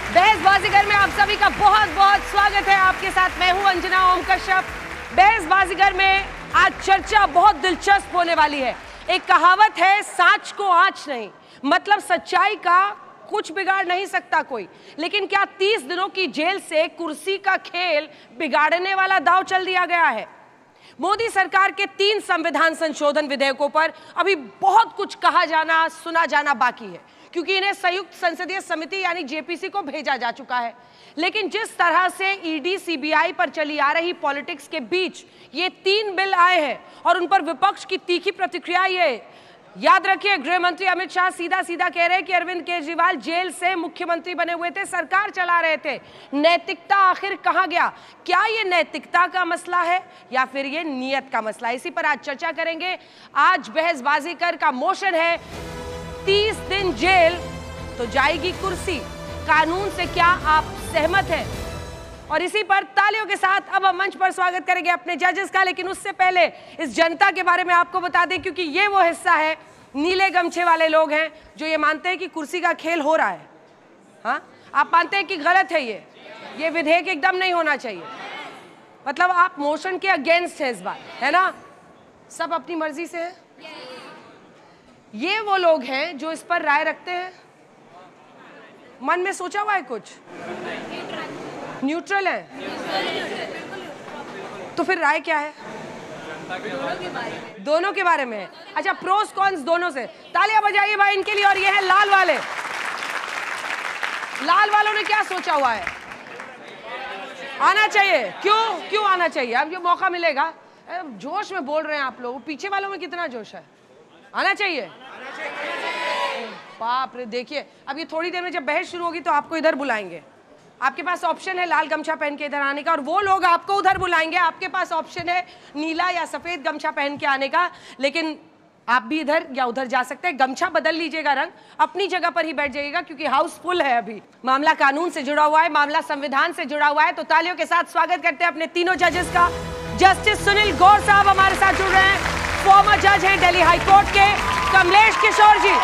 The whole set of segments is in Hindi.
बहसबाजीगर में आप सभी का बहुत बहुत स्वागत है। आपके साथ मैं हूं अंजना ओम कश्यप। बहसबाजीगर में आज चर्चा बहुत दिलचस्प होने वाली है। एक कहावत है, सांच को आंच नहीं, मतलब सच्चाई का कुछ बिगाड़ नहीं सकता कोई। लेकिन क्या 30 दिनों की जेल से कुर्सी का खेल बिगाड़ने वाला दांव चल दिया गया है? मोदी सरकार के 3 संविधान संशोधन विधेयकों पर अभी बहुत कुछ कहा जाना, सुना जाना बाकी है, क्योंकि इन्हें संयुक्त संसदीय समिति यानी जेपीसी को भेजा जा चुका है। लेकिन जिस तरह से ईडी सीबीआई पर चली आ रही पॉलिटिक्स के बीच ये 3 बिल आए हैं और उन पर विपक्ष की तीखी प्रतिक्रिया ये, याद रखिए गृह मंत्री अमित शाह सीधा सीधा कह रहे हैं कि अरविंद केजरीवाल जेल से मुख्यमंत्री बने हुए थे, सरकार चला रहे थे। नैतिकता आखिर कहां गया? क्या ये नैतिकता का मसला है या फिर ये नियत का मसला है? इसी पर आज चर्चा करेंगे। आज बहसबाजीगर का मोशन है 30 दिन जेल तो जाएगी कुर्सी, कानून से क्या आप सहमत हैं? और इसी पर तालियों के साथ अब हम मंच पर स्वागत करेंगे अपने जजेस का। लेकिन उससे पहले इस जनता के बारे में आपको बता दें, क्योंकि ये वो हिस्सा है, नीले गमछे वाले लोग हैं जो ये मानते हैं कि कुर्सी का खेल हो रहा है। हाँ, आप मानते हैं कि गलत है ये विधेयक एकदम नहीं होना चाहिए। मतलब आप मोशन के अगेंस्ट है इस बार, है ना? सब अपनी मर्जी से है। ये वो लोग हैं जो इस पर राय रखते हैं। मन में सोचा हुआ है कुछ? न्यूट्रल है। तो फिर राय क्या है? दोनों के बारे में है। अच्छा, प्रोस कॉन्स दोनों से। तालियां बजाइए भाई इनके लिए। और ये है लाल वाले। लाल वालों ने क्या सोचा हुआ है? आना चाहिए। क्यों आना चाहिए? अब जो मौका मिलेगा। जोश में बोल रहे हैं आप लोग, पीछे वालों में कितना जोश है? आना चाहिए। बाप रे, देखिए अब ये थोड़ी देर में जब बहस शुरू होगी तो आपको इधर बुलाएंगे। आपके पास ऑप्शन है लाल गमछा पहन के इधर आने का, और वो लोग आपको उधर बुलाएंगे। आपके पास ऑप्शन है नीला या सफेद गमछा पहन के आने का। लेकिन आप भी इधर या उधर जा सकते हैं। गमछा बदल लीजिएगा रंग, अपनी जगह पर ही बैठ जाइएगा, क्योंकि हाउस फुल है अभी। मामला कानून से जुड़ा हुआ है, मामला संविधान से जुड़ा हुआ है। तो तालियों के साथ स्वागत करते हैं अपने तीनों जजेस का। जस्टिस सुनील गौर साहब हमारे साथ जुड़ रहे हैं, फॉर्मर जज हैं दिल्ली हाई कोर्ट के। कमलेश किशोर जी,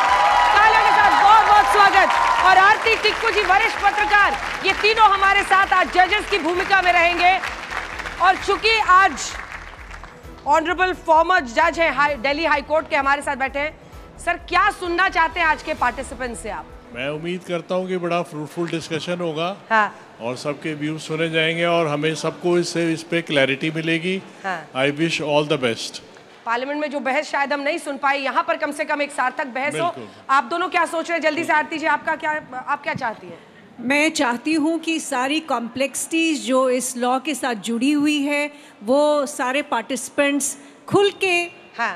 तालियों के साथ बहुत बहुत स्वागत। और आरती टिक्कू जी, वरिष्ठ पत्रकार। ये तीनों हमारे साथ आज जजेस की भूमिका में रहेंगे। और चूंकि आज ऑनरेबल फॉर्मर जज हैं दिल्ली हाई कोर्ट के, हमारे साथ बैठे हैं। सर, क्या सुनना चाहते हैं आज के पार्टिसिपेंट से आप? मैं उम्मीद करता हूं कि बड़ा फ्रूटफुल डिस्कशन होगा। हाँ। और सबके व्यूज सुने जाएंगे और हमें सबको इस पे क्लैरिटी मिलेगी। I wish all the best. Parliament में जो बहस शायद हम नहीं सुन पाए, यहाँ पर कम से कम एक सार्थक बहस हो। आप दोनों क्या सोच रहे हैं? जल्दी से आरती जी, आप क्या चाहती हैं? मैं चाहती हूँ कि सारी कॉम्प्लेक्सिटीज जो इस लॉ के साथ जुड़ी हुई है वो सारे पार्टिसिपेंट्स खुल के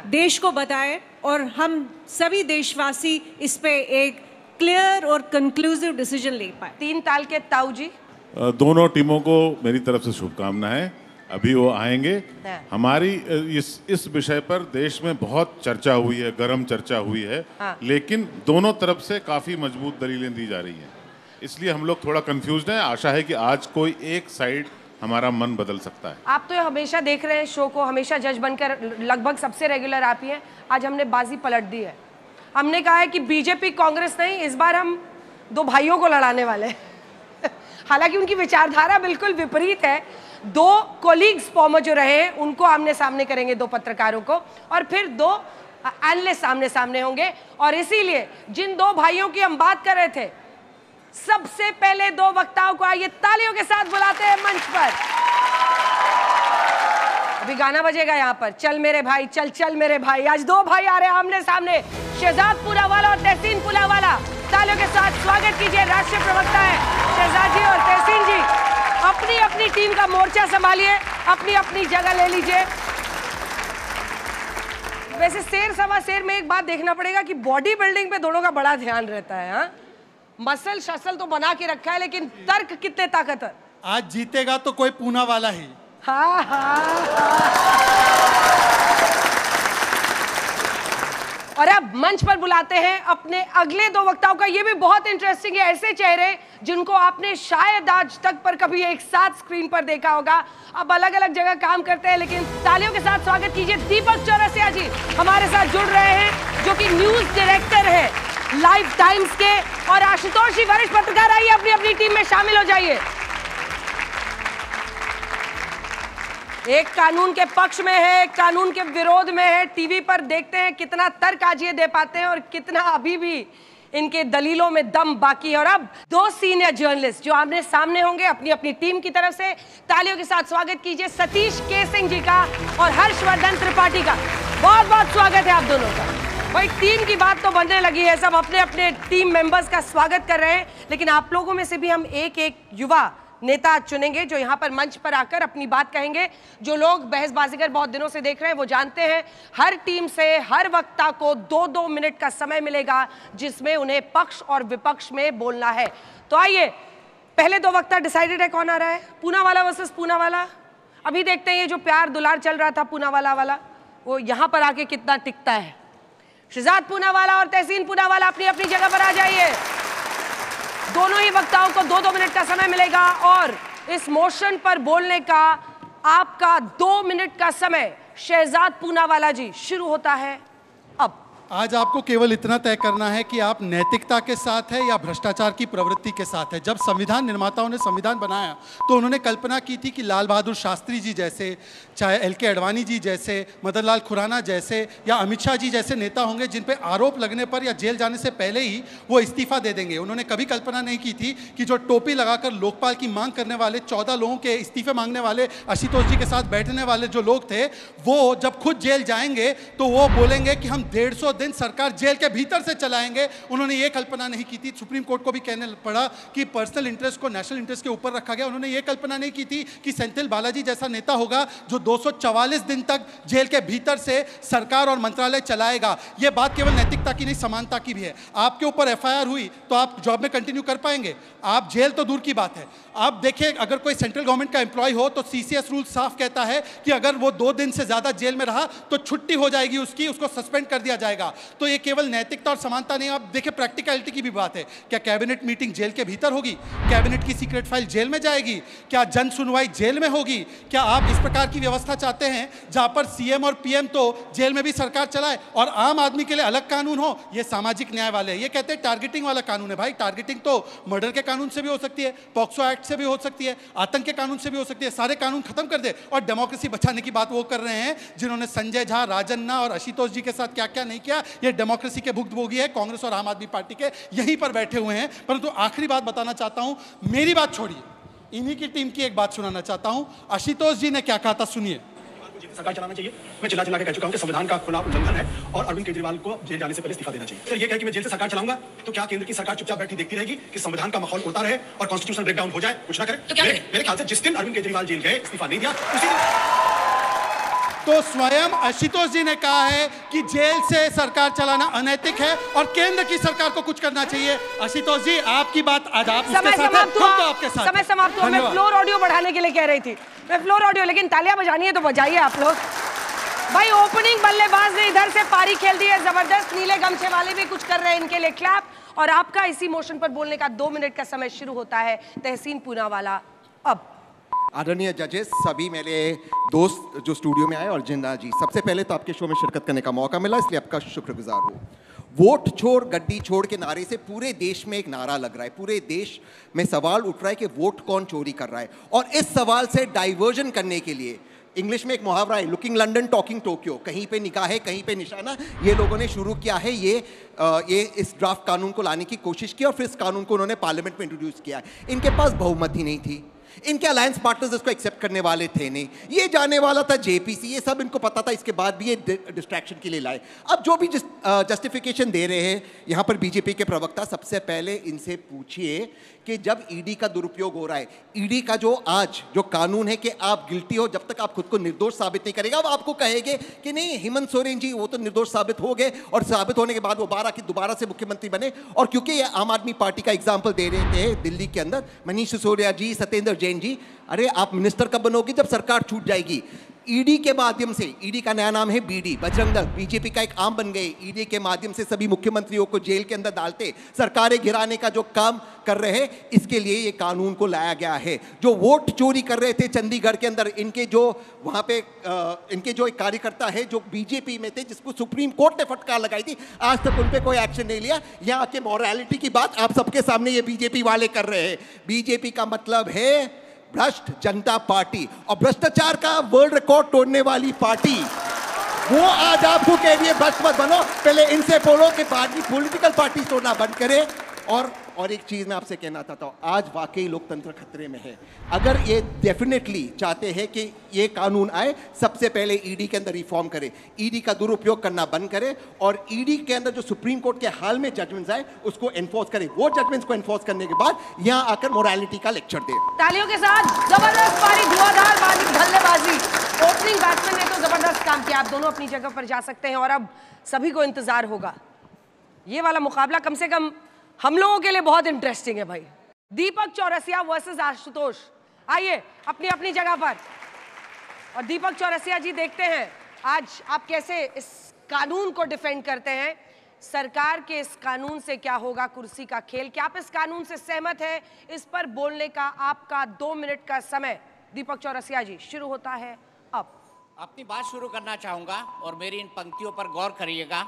देश को बताएं और हम सभी देशवासी इस पे एक क्लियर और कंक्लूसिव डिसीजन ले पाए। 3 ताल के ताऊ जी। दोनों टीमों को मेरी तरफ से शुभकामनाएं। अभी वो आएंगे। हमारी इस विषय पर देश में बहुत चर्चा हुई है, गर्म चर्चा हुई है। लेकिन दोनों तरफ से काफी मजबूत दलीलें दी जा रही हैं, इसलिए हम लोग थोड़ा कंफ्यूज्ड हैं। आशा है कि आज कोई एक साइड हमारा मन बदल सकता है। आप तो हमेशा देख रहे हैं शो को, हमेशा जज बनकर लगभग सबसे रेगुलर आप ही हैं। आज हमने बाजी पलट दी है। हमने कहा है कि बीजेपी कांग्रेस नहीं, इस बार हम 2 भाइयों को लड़ाने वाले हैं। हालांकि उनकी विचारधारा बिल्कुल विपरीत है। 2 कोलीग्स फॉर्मर जो रहे हैं उनको आमने सामने करेंगे, 2 पत्रकारों को, और फिर 2 एनालिस्ट सामने सामने होंगे। और इसीलिए जिन 2 भाइयों की हम बात कर रहे थे, सबसे पहले 2 वक्ताओं को आइए तालियों के साथ बुलाते हैं मंच पर। अभी गाना बजेगा यहाँ पर, चल मेरे भाई, चल चल मेरे भाई। आज 2 भाई आ रहे हैं आमने सामने, शहजाद पुलावाला और तहसीन पुलावाला। तालियों के साथ स्वागत कीजिए। राष्ट्रीय प्रवक्ता है शहजाद जी और तहसीन जी। अपनी अपनी टीम का मोर्चा संभालिए, अपनी अपनी जगह ले लीजिए। वैसे शेर सवा शेर में एक बात देखना पड़ेगा कि बॉडी बिल्डिंग पे दोनों का बड़ा ध्यान रहता है। हाँ, मसल शसल तो बना के रखा है, लेकिन तर्क कितने ताकतवर। आज जीतेगा तो कोई पूना वाला ही। हाँ। और अब मंच पर बुलाते हैं अपने अगले 2 वक्ताओं का। ये भी बहुत इंटरेस्टिंग है, ऐसे चेहरे जिनको आपने शायद आज तक पर कभी एक साथ स्क्रीन पर देखा होगा। अब अलग अलग जगह काम करते हैं, लेकिन तालियों के साथ स्वागत कीजिए दीपक चौरसिया जी हमारे साथ जुड़ रहे हैं, जो कि न्यूज डायरेक्टर है लाइव टाइम्स के। और आशुतोष जी वरिष्ठ पत्रकार, आइए अपनी अपनी टीम में शामिल हो जाइए। एक कानून के पक्ष में है, एक कानून के विरोध में है। टीवी पर देखते हैं कितना तर्क आज ये दे पाते हैं और कितना अभी भी इनके दलीलों में दम बाकी है। और अब दो सीनियर जर्नलिस्ट जो आमने सामने होंगे अपनी अपनी टीम की तरफ से, तालियों के साथ स्वागत कीजिए सतीश के सिंह जी का और हर्षवर्धन त्रिपाठी का। बहुत बहुत स्वागत है आप दोनों का। भाई टीम की बात तो बनने लगी है, सब अपने अपने टीम मेंबर्स का स्वागत कर रहे हैं, लेकिन आप लोगों में से भी हम एक एक युवा नेता चुनेंगे जो यहां पर मंच पर आकर अपनी बात कहेंगे। जो लोग बहस बाजीगर बहुत दिनों से देख रहे हैं वो जानते हैं हर टीम से हर वक्ता को 2-2 मिनट का समय मिलेगा जिसमें उन्हें पक्ष और विपक्ष में बोलना है। तो आइए, पहले दो वक्ता डिसाइडेड है कौन आ रहा है? पूनावाला वर्सेस पूनावाला। अभी देखते हैं ये जो प्यार दुलार चल रहा था पूनावाला वाला, वो यहां पर आके कितना टिकता है। शहजाद पूनावाला और तहसीन पूनावाला अपनी अपनी जगह पर आ जाइए। दोनों ही वक्ताओं को 2-2 मिनट का समय मिलेगा और इस मोशन पर बोलने का आपका 2 मिनट का समय शहजाद पूनावाला जी शुरू होता है अब। आज आपको केवल इतना तय करना है कि आप नैतिकता के साथ है या भ्रष्टाचार की प्रवृत्ति के साथ है। जब संविधान निर्माताओं ने संविधान बनाया तो उन्होंने कल्पना की थी कि लाल बहादुर शास्त्री जी जैसे, चाहे एल.के. अडवाणी जी जैसे, मदन लाल खुराना जैसे या अमित शाह जी जैसे नेता होंगे जिन पे आरोप लगने पर या जेल जाने से पहले ही वो इस्तीफा दे देंगे। उन्होंने कभी कल्पना नहीं की थी कि जो टोपी लगाकर लोकपाल की मांग करने वाले 14 लोगों के इस्तीफे मांगने वाले आशुतोष जी के साथ बैठने वाले जो लोग थे, वो जब खुद जेल जाएंगे तो वो बोलेंगे कि हम 150 दिन सरकार जेल के भीतर से चलाएंगे। उन्होंने ये कल्पना नहीं की थी। सुप्रीम कोर्ट को भी कहने पड़ा कि पर्सनल इंटरेस्ट को नेशनल इंटरेस्ट के ऊपर रखा गया। उन्होंने ये कल्पना नहीं की थी कि सेंथिल बालाजी जैसा नेता होगा जो 244 दिन तक जेल के भीतर से सरकार और मंत्रालय चलाएगा। ये बात केवल नैतिकता की नहीं, समानता की भी है। आपके ऊपर एफआईआर हुई तो आप जॉब में कंटिन्यू कर पाएंगे? आप जेल तो दूर की बात है। आप देखिए, अगर कोई सेंट्रल गवर्नमेंट का एम्प्लॉय हो तो सीसीएस रूल साफ कहता है कि अगर वो 2 दिन से ज्यादा जेल में रहा तो छुट्टी हो जाएगी उसकी, उसको सस्पेंड कर दिया जाएगा। तो ये केवल नैतिकता और समानता नहीं, आप देखिए प्रैक्टिकलिटी की भी बात है। क्या कैबिनेट मीटिंग जेल के भीतर होगी? कैबिनेट की सीक्रेट फाइल जेल में जाएगी? क्या जन सुनवाई जेल में होगी? क्या आप इस प्रकार की व्यवस्था चाहते हैं जहां पर सीएम और पीएम तो जेल में भी सरकार चलाए और आम आदमी के लिए अलग कानून हो? ये सामाजिक न्याय वाले हैं। ये कहते हैं टारगेटिंग वाला कानून है। भाई टारगेटिंग तो मर्डर के कानून से भी हो सकती है, पॉक्सो एक्ट से भी हो सकती है, आतंक के कानून से भी हो सकती है। सारे कानून खत्म कर दे और डेमोक्रेसी बचाने की बात वो कर रहे हैं जिन्होंने संजय झा, राजन्ना और आशुतोष जी के साथ क्या क्या नहीं किया। ये डेमोक्रेसी के भुक्तभोगी है, कांग्रेस और आम आदमी पार्टी के यहीं पर बैठे हुए हैं। परंतु आखिरी बात बताना चाहता हूं, मेरी बात छोड़िए, इन्हीं की टीम की एक बात सुनाना चाहता हूं। आशुतोष जी ने क्या कहा था, सुनिए। सरकार चलाना चाहिए। मैं चिल्ला के कह चुका हूं कि संविधान का खुला उल्लंघन है और अरविंद केजरीवाल को जेल जाने से पहले इस्तीफा देना चाहिए। सर ये कहे कि मैं जेल से सरकार चलाऊंगा तो क्या केंद्र की सरकार चुपचाप बैठी देखती रहेगी कि संविधान का माहौल उड़ता रहे और कॉन्स्टिट्यूशन ब्रेकडाउन हो जाए, कुछ ना करे? तो मेरे ख्याल से जिस दिन अरविंद केजरीवाल जेल गए, इस्तीफा नहीं दिया, उसी दिन तो स्वयं आशुतोष जी ने कहा है कि जेल से सरकार चलाना अनैतिक है और केंद्र की सरकार को कुछ करना चाहिए। आशुतोष जी, आपकी बात आज आप उसके साथ हैं, हम तो आपके साथ। समय समाप्त हुआ। मैं फ्लोर ऑडियो बढ़ाने के लिए कह रही थी, मैं फ्लोर ऑडियो, लेकिन तालियां बजानी है तो बजाइए आप लोग। भाई ओपनिंग बल्लेबाज ने इधर से पारी खेल दी है जबरदस्त, नीले गमछे वाले भी कुछ कर रहे हैं, इनके लिए क्लैप। और आपका इसी मोशन पर बोलने का 2 मिनट का समय शुरू होता है। तहसीन पूनावाला अब। आदरणीय जजेस, सभी मेरे दोस्त जो स्टूडियो में आए और जिन्ना जी, सबसे पहले तो आपके शो में शिरकत करने का मौका मिला, इसलिए आपका शुक्रगुजार हूँ। वोट छोड़ गड्डी छोड़ के नारे से पूरे देश में एक नारा लग रहा है, पूरे देश में सवाल उठ रहा है कि वोट कौन चोरी कर रहा है। और इस सवाल से डाइवर्जन करने के लिए इंग्लिश में एक मुहावरा है, लुकिंग लंदन टॉकिंग टोक्यो, कहीं पे निगाहें कहीं पे निशाना, ये लोगों ने शुरू किया है। ये इस ड्राफ्ट कानून को लाने की कोशिश की और फिर इस कानून को उन्होंने पार्लियामेंट में इंट्रोड्यूस किया है। इनके पास बहुमत ही नहीं थी, इनके अलायंस पार्टनर्स इसको एक्सेप्ट करने वाले थे नहीं, ये जाने वाला था जेपीसी, ये सब इनको पता था, इसके बाद भी ये डिस्ट्रैक्शन के लिए लाए। अब जो भी जस्टिफिकेशन दे रहे हैं यहाँ पर बीजेपी के प्रवक्ता, सबसे पहले इनसे पूछिए कि जब ईडी का दुरुपयोग हो रहा है, ईडी का जो आज जो कानून है कि आप गिल्टी हो जब तक आप खुद को निर्दोष साबित नहीं करेगा, अब आपको कहेंगे कि नहीं हेमंत सोरेन जी वो तो निर्दोष साबित हो गए और साबित होने के बाद वो दोबारा से मुख्यमंत्री बने। और क्योंकि ये आम आदमी पार्टी का एग्जाम्पल दे रहे थे दिल्ली के अंदर, मनीष सिसोदिया जी, सत्येंद्र जैन जी, अरे आप मिनिस्टर कब बनोगे? जब सरकार छूट जाएगी। ईडी के माध्यम से, ईडी का नया नाम है बीडी, बजरंग दल, बीजेपी का एक आम बन गए, ईडी के माध्यम से सभी मुख्यमंत्रियों को जेल के अंदर डालते, सरकारें गिराने का जो काम कर रहे हैं, इसके लिए ये कानून को लाया गया है। जो वोट चोरी कर रहे थे चंडीगढ़ के अंदर, इनके जो वहां पे इनके जो एक कार्यकर्ता है जो बीजेपी में थे, जिसको सुप्रीम कोर्ट ने फटकार लगाई थी, आज तक उन पे कोई एक्शन नहीं लिया। यहाँ के मॉरलिटी की बात आप सबके सामने ये बीजेपी वाले कर रहे हैं। बीजेपी का मतलब है भ्रष्ट जनता पार्टी, और भ्रष्टाचार का वर्ल्ड रिकॉर्ड तोड़ने वाली पार्टी। वो आज आपको कह रही है भ्रष्ट मत बनो, पहले इनसे बोलो कि पार्टी पॉलिटिकल पार्टी तोड़ना बंद करे। और एक चीज मैं आपसे कहना चाहता हूं, आज वाकई लोकतंत्र खतरे में है। अगर ये डेफिनेटली चाहते हैं कि ये कानून आए, सबसे पहले ईडी के अंदर रिफॉर्म करे, ईडी का दुरुपयोग करना बंद करे, और ईडी के अंदर जो सुप्रीम कोर्ट के हाल में जजमेंट्स आए उसको एनफोर्स करे। वो जजमेंट्स को एनफोर्स करने के बाद यहाँ आकर मोरालिटी का लेक्चर दे। तालियों के साथ जबरदस्त पारी, धुआंधार बल्लेबाजी। ओपनिंग बैट्समैन ने तो जबरदस्त काम किया। आप दोनों अपनी जगह पर जा सकते हैं और अब सभी को इंतजार होगा। ये वाला मुकाबला कम से कम हम लोगों के लिए बहुत इंटरेस्टिंग है भाई। दीपक चौरसिया वर्सेस आशुतोष, आइए अपनी अपनी जगह पर। और दीपक चौरसिया जी, देखते हैं आज आप कैसे इस कानून को डिफेंड करते हैं। सरकार के इस कानून से क्या होगा कुर्सी का खेल, क्या आप इस कानून से सहमत हैं? इस पर बोलने का आपका 2 मिनट का समय दीपक चौरसिया जी शुरू होता है अब। अपनी बात शुरू करना चाहूंगा और मेरी इन पंक्तियों पर गौर करिएगा।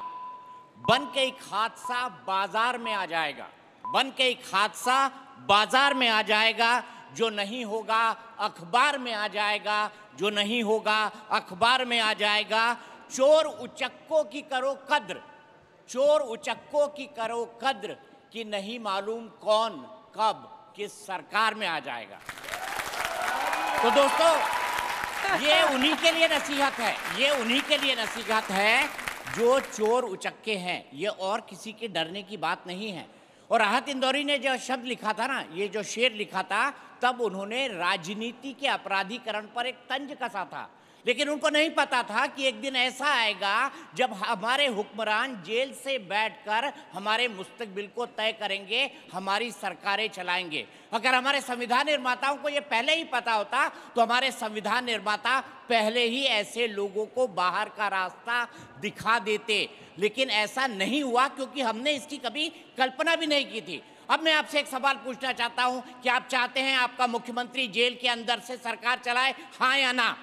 बन के एक हादसा बाजार में आ जाएगा, बन के एक हादसा बाजार में आ जाएगा, जो नहीं होगा अखबार में आ जाएगा, जो नहीं होगा अखबार में आ जाएगा। चोर उचक्कों की करो कद्र, चोर उचक्कों की करो कद्र, कि नहीं मालूम कौन कब किस सरकार में आ जाएगा। तो दोस्तों, ये उन्हीं के लिए नसीहत है, ये उन्हीं के लिए नसीहत है जो चोर उचक्के हैं। ये और किसी के डरने की बात नहीं है। और राहत इंदौरी ने जो शब्द लिखा था ना, ये जो शेर लिखा था, तब उन्होंने राजनीति के अपराधीकरण पर एक तंज कसा था। लेकिन उनको नहीं पता था कि एक दिन ऐसा आएगा जब हमारे हुक्मरान जेल से बैठकर हमारे मुस्तकबिल को तय करेंगे, हमारी सरकारें चलाएंगे। अगर हमारे संविधान निर्माताओं को ये पहले ही पता होता तो हमारे संविधान निर्माता पहले ही ऐसे लोगों को बाहर का रास्ता दिखा देते। लेकिन ऐसा नहीं हुआ, क्योंकि हमने इसकी कभी कल्पना भी नहीं की थी। अब मैं आपसे एक सवाल पूछना चाहता हूं कि आप चाहते हैं आपका मुख्यमंत्री जेल के अंदर से सरकार चलाए, हाँ या ना?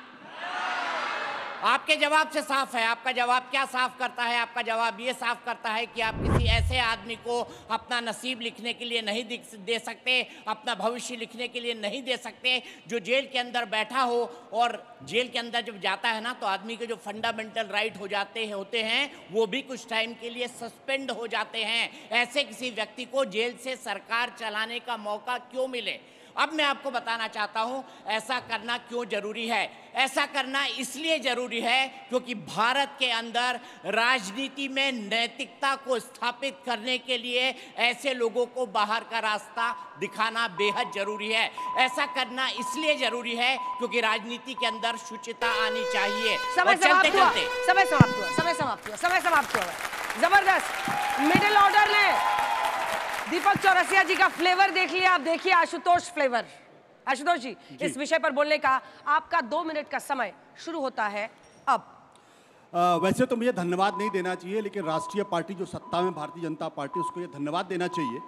आपके जवाब से साफ है। आपका जवाब क्या साफ करता है? आपका जवाब ये साफ करता है कि आप किसी ऐसे आदमी को अपना नसीब लिखने के लिए नहीं दे सकते, अपना भविष्य लिखने के लिए नहीं दे सकते, जो जेल के अंदर बैठा हो। और जेल के अंदर जब जाता है ना, तो आदमी के जो फंडामेंटल राइट होते हैं वो भी कुछ टाइम के लिए सस्पेंड हो जाते हैं। ऐसे किसी व्यक्ति को जेल से सरकार चलाने का मौका क्यों मिले? अब मैं आपको बताना चाहता हूं ऐसा करना क्यों जरूरी है। ऐसा करना इसलिए जरूरी है क्योंकि भारत के अंदर राजनीति में नैतिकता को स्थापित करने के लिए ऐसे लोगों को बाहर का रास्ता दिखाना बेहद जरूरी है। ऐसा करना इसलिए जरूरी है क्योंकि राजनीति के अंदर शुचिता आनी चाहिए। समय समाप्त हुआ। जबरदस्त मिडिल ऑर्डर ने दीपक चौरसिया जी का फ्लेवर देख लिया। आप देखिए आशुतोष फ्लेवर। आशुतोष जी, इस विषय पर बोलने का आपका 2 मिनट का समय शुरू होता है अब। वैसे तो मुझे धन्यवाद नहीं देना चाहिए, लेकिन राष्ट्रीय पार्टी जो सत्ता में भारतीय जनता पार्टी, उसको ये धन्यवाद देना चाहिए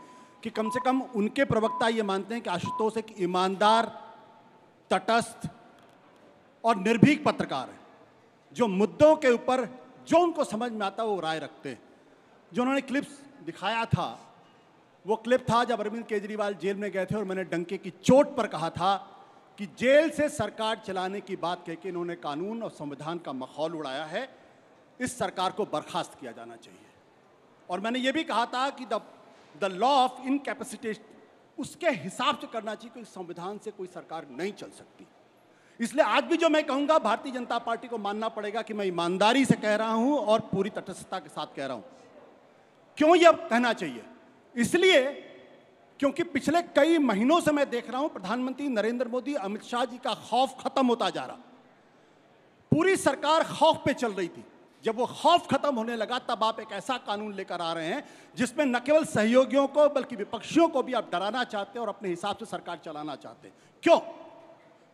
कि कम से कम उनके प्रवक्ता ये मानते हैं कि आशुतोष एक ईमानदार, तटस्थ और निर्भीक पत्रकार है, जो मुद्दों के ऊपर जो उनको समझ में आता है वो राय रखते हैं। जो उन्होंने क्लिप्स दिखाया था, वो क्लिप था जब अरविंद केजरीवाल जेल में गए थे और मैंने डंके की चोट पर कहा था कि जेल से सरकार चलाने की बात कह के इन्होंने कानून और संविधान का मखौल उड़ाया है, इस सरकार को बर्खास्त किया जाना चाहिए। और मैंने ये भी कहा था कि द लॉ ऑफ इनकैपेसिटेशन उसके हिसाब से करना चाहिए, क्योंकि संविधान से कोई सरकार नहीं चल सकती। इसलिए आज भी जो मैं कहूँगा, भारतीय जनता पार्टी को मानना पड़ेगा कि मैं ईमानदारी से कह रहा हूँ और पूरी तटस्थता के साथ कह रहा हूँ। क्यों ये कहना चाहिए? इसलिए क्योंकि पिछले कई महीनों से मैं देख रहा हूं प्रधानमंत्री नरेंद्र मोदी, अमित शाह जी का खौफ खत्म होता जा रहा। पूरी सरकार खौफ पे चल रही थी। जब वो खौफ खत्म होने लगा, तब आप एक ऐसा कानून लेकर आ रहे हैं जिसमें न केवल सहयोगियों को बल्कि विपक्षियों को भी आप डराना चाहते हैं और अपने हिसाब से सरकार चलाना चाहते हैं। क्यों?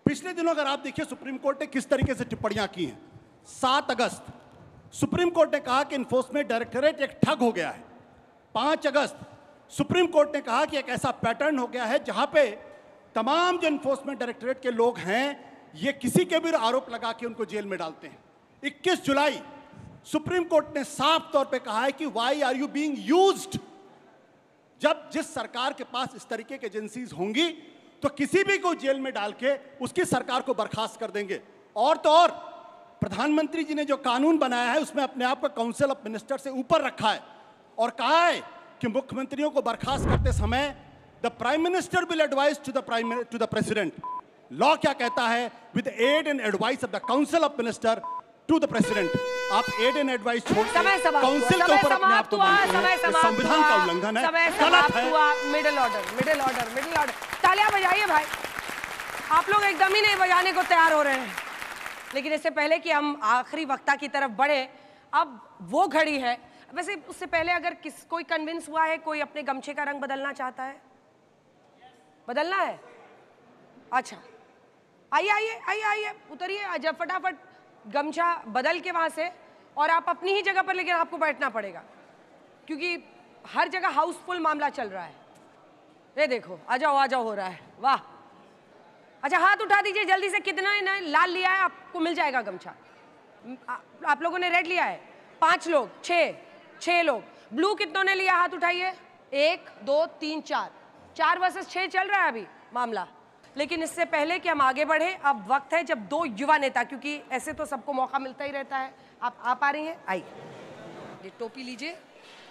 पिछले दिनों अगर आप देखिए सुप्रीम कोर्ट ने किस तरीके से टिप्पणियां की हैं। 7 अगस्त सुप्रीम कोर्ट ने कहा कि इन्फोर्समेंट डायरेक्टरेट एक ठग हो गया है। 5 अगस्त सुप्रीम कोर्ट ने कहा कि एक ऐसा पैटर्न हो गया है जहां पे तमाम जो इन्फोर्समेंट डायरेक्टरेट के लोग हैं ये किसी के भी आरोप लगा के उनको जेल में डालते हैं। 21 जुलाई सुप्रीम कोर्ट ने साफ तौर पे कहा है कि why are you being used. जब जिस सरकार के पास इस तरीके की एजेंसीज होंगी तो किसी भी को जेल में डाल के उसकी सरकार को बर्खास्त कर देंगे। और तो और प्रधानमंत्री जी ने जो कानून बनाया है उसमें अपने आप को काउंसिल ऑफ मिनिस्टर से ऊपर रखा है और कहा है कि मुख्यमंत्रियों को बर्खास्त करते समय the prime minister will advise to the president. Law क्या कहता है? With aid and advice of the council of minister to the president. आप एड एंड एडवाइस छोड़ काउंसिल के ऊपर अपने आप को मानते हैं, संविधान का उल्लंघन है, गलत है। मिडिल ऑर्डर तालियां बजाइए भाई। आप लोग एकदम ही नहीं बजाने को तैयार हो रहे हैं। लेकिन इससे पहले कि हम आखिरी वक्ता की तरफ बढ़े, अब वो घड़ी है। वैसे उससे पहले अगर कोई कन्विंस हुआ है, कोई अपने गमछे का रंग बदलना चाहता है? बदलना है? अच्छा, आइए उतरिए, आज फटाफट गमछा बदल के वहां से, और आप अपनी ही जगह पर, लेकिन आपको बैठना पड़ेगा क्योंकि हर जगह हाउसफुल मामला चल रहा है। ये देखो, आ जाओ हो रहा है। वाह, अच्छा हाथ उठा दीजिए जल्दी से। कितना ने लाल लिया है? आपको मिल जाएगा गमछा। आप लोगों ने रेड लिया है? 5 लोग, 6 लोग। ब्लू कितनों ने लिया? हाथ उठाइए। 1 2 3 4 वर्सेस 6 चल रहा है अभी मामला। लेकिन इससे पहले कि हम आगे बढ़े, अब वक्त है जब 2 युवा नेता, क्योंकि ऐसे तो सबको मौका मिलता ही रहता है। आप आ पा रही हैं? आइए, ये टोपी लीजिए,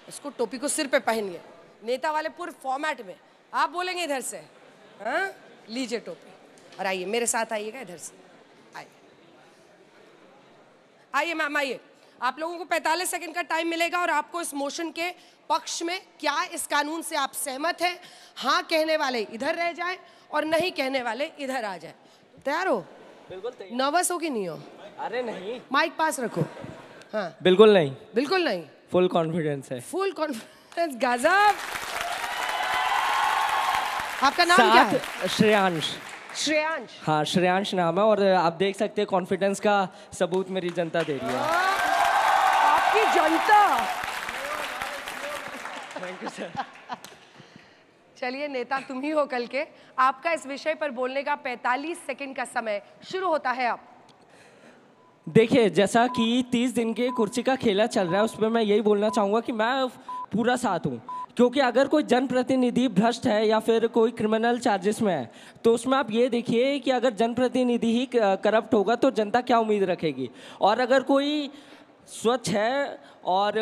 इसको टोपी को सिर पे पहनिए, नेता वाले पूरे फॉर्मेट में। आप बोलेंगे इधर से, हाँ लीजिए टोपी, और आइए मेरे साथ आइएगा इधर से। आइए मैम, आइए। आप लोगों को 45 सेकंड का टाइम मिलेगा और आपको इस मोशन के पक्ष में, क्या इस कानून से आप सहमत हैं, हाँ कहने वाले इधर रह जाएं और नहीं कहने वाले इधर आ जाएं। तैयार हो? बिल्कुल तैयार। नर्वस हो कि नहीं हो? अरे नहीं। माइक पास रखो। हाँ बिल्कुल नहीं। बिल्कुल नहीं? फुल कॉन्फिडेंस है। Full confidence. गजब। आपका नाम क्या है? श्रेयांश। श्रेयांश? हाँ, श्रेयांश नाम है, और आप देख सकते हैं कॉन्फिडेंस का सबूत मेरी जनता दे रही है। आपकी जनता। Thank you sir. चलिए, नेता तुम ही हो कल के। आपका इस विषय पर बोलने का 45 सेकंड का समय शुरू होता है अब। देखिए, जैसा कि 30 दिन के कुर्सी का खेला चल रहा है, उसमें मैं यही बोलना चाहूँगा कि मैं पूरा साथ हूँ, क्योंकि अगर कोई जनप्रतिनिधि भ्रष्ट है या फिर कोई क्रिमिनल चार्जेस में है, तो उसमें आप ये देखिए कि अगर जनप्रतिनिधि ही करप्ट होगा तो जनता क्या उम्मीद रखेगी। और अगर कोई स्वच्छ है और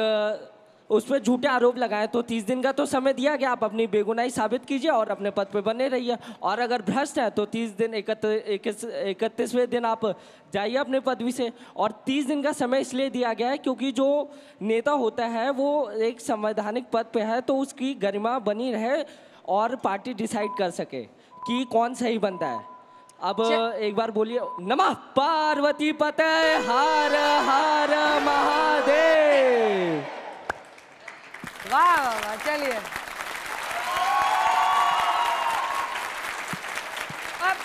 उस पर झूठे आरोप लगाए तो 30 दिन का तो समय दिया गया, आप अपनी बेगुनाही साबित कीजिए और अपने पद पे बने रहिए। और अगर भ्रष्ट है तो 30 दिन 31वें दिन आप जाइए अपने पदवी से। और 30 दिन का समय इसलिए दिया गया है क्योंकि जो नेता होता है वो एक संवैधानिक पद पे है, तो उसकी गरिमा बनी रहे और पार्टी डिसाइड कर सके कि कौन सही बनता है। अब एक बार बोलिए, नमः पार्वती पते हर हर महादेव। वाह वाह वाह, चलिए। अब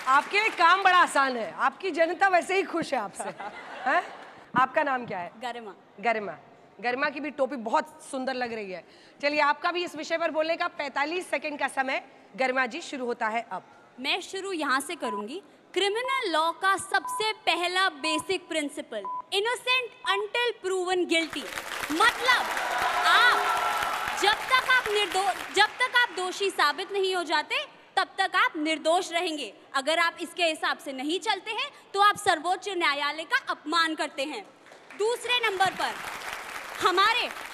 आपके लिए काम बड़ा आसान है, आपकी जनता वैसे ही खुश है आपसे। हैं? आपका नाम क्या है? गरिमा। गरिमा। गरिमा की भी टोपी बहुत सुंदर लग रही है। चलिए, आपका भी इस विषय पर बोलने का 45 सेकंड का समय गरिमा जी शुरू होता है अब। मैं शुरू यहाँ से करूंगी। क्रिमिनल लॉ का सबसे पहला basic principle, innocent until proven guilty. मतलब जब तक आप दोषी साबित नहीं हो जाते तब तक आप निर्दोष रहेंगे। अगर आप इसके हिसाब से नहीं चलते हैं तो आप सर्वोच्च न्यायालय का अपमान करते हैं। दूसरे नंबर पर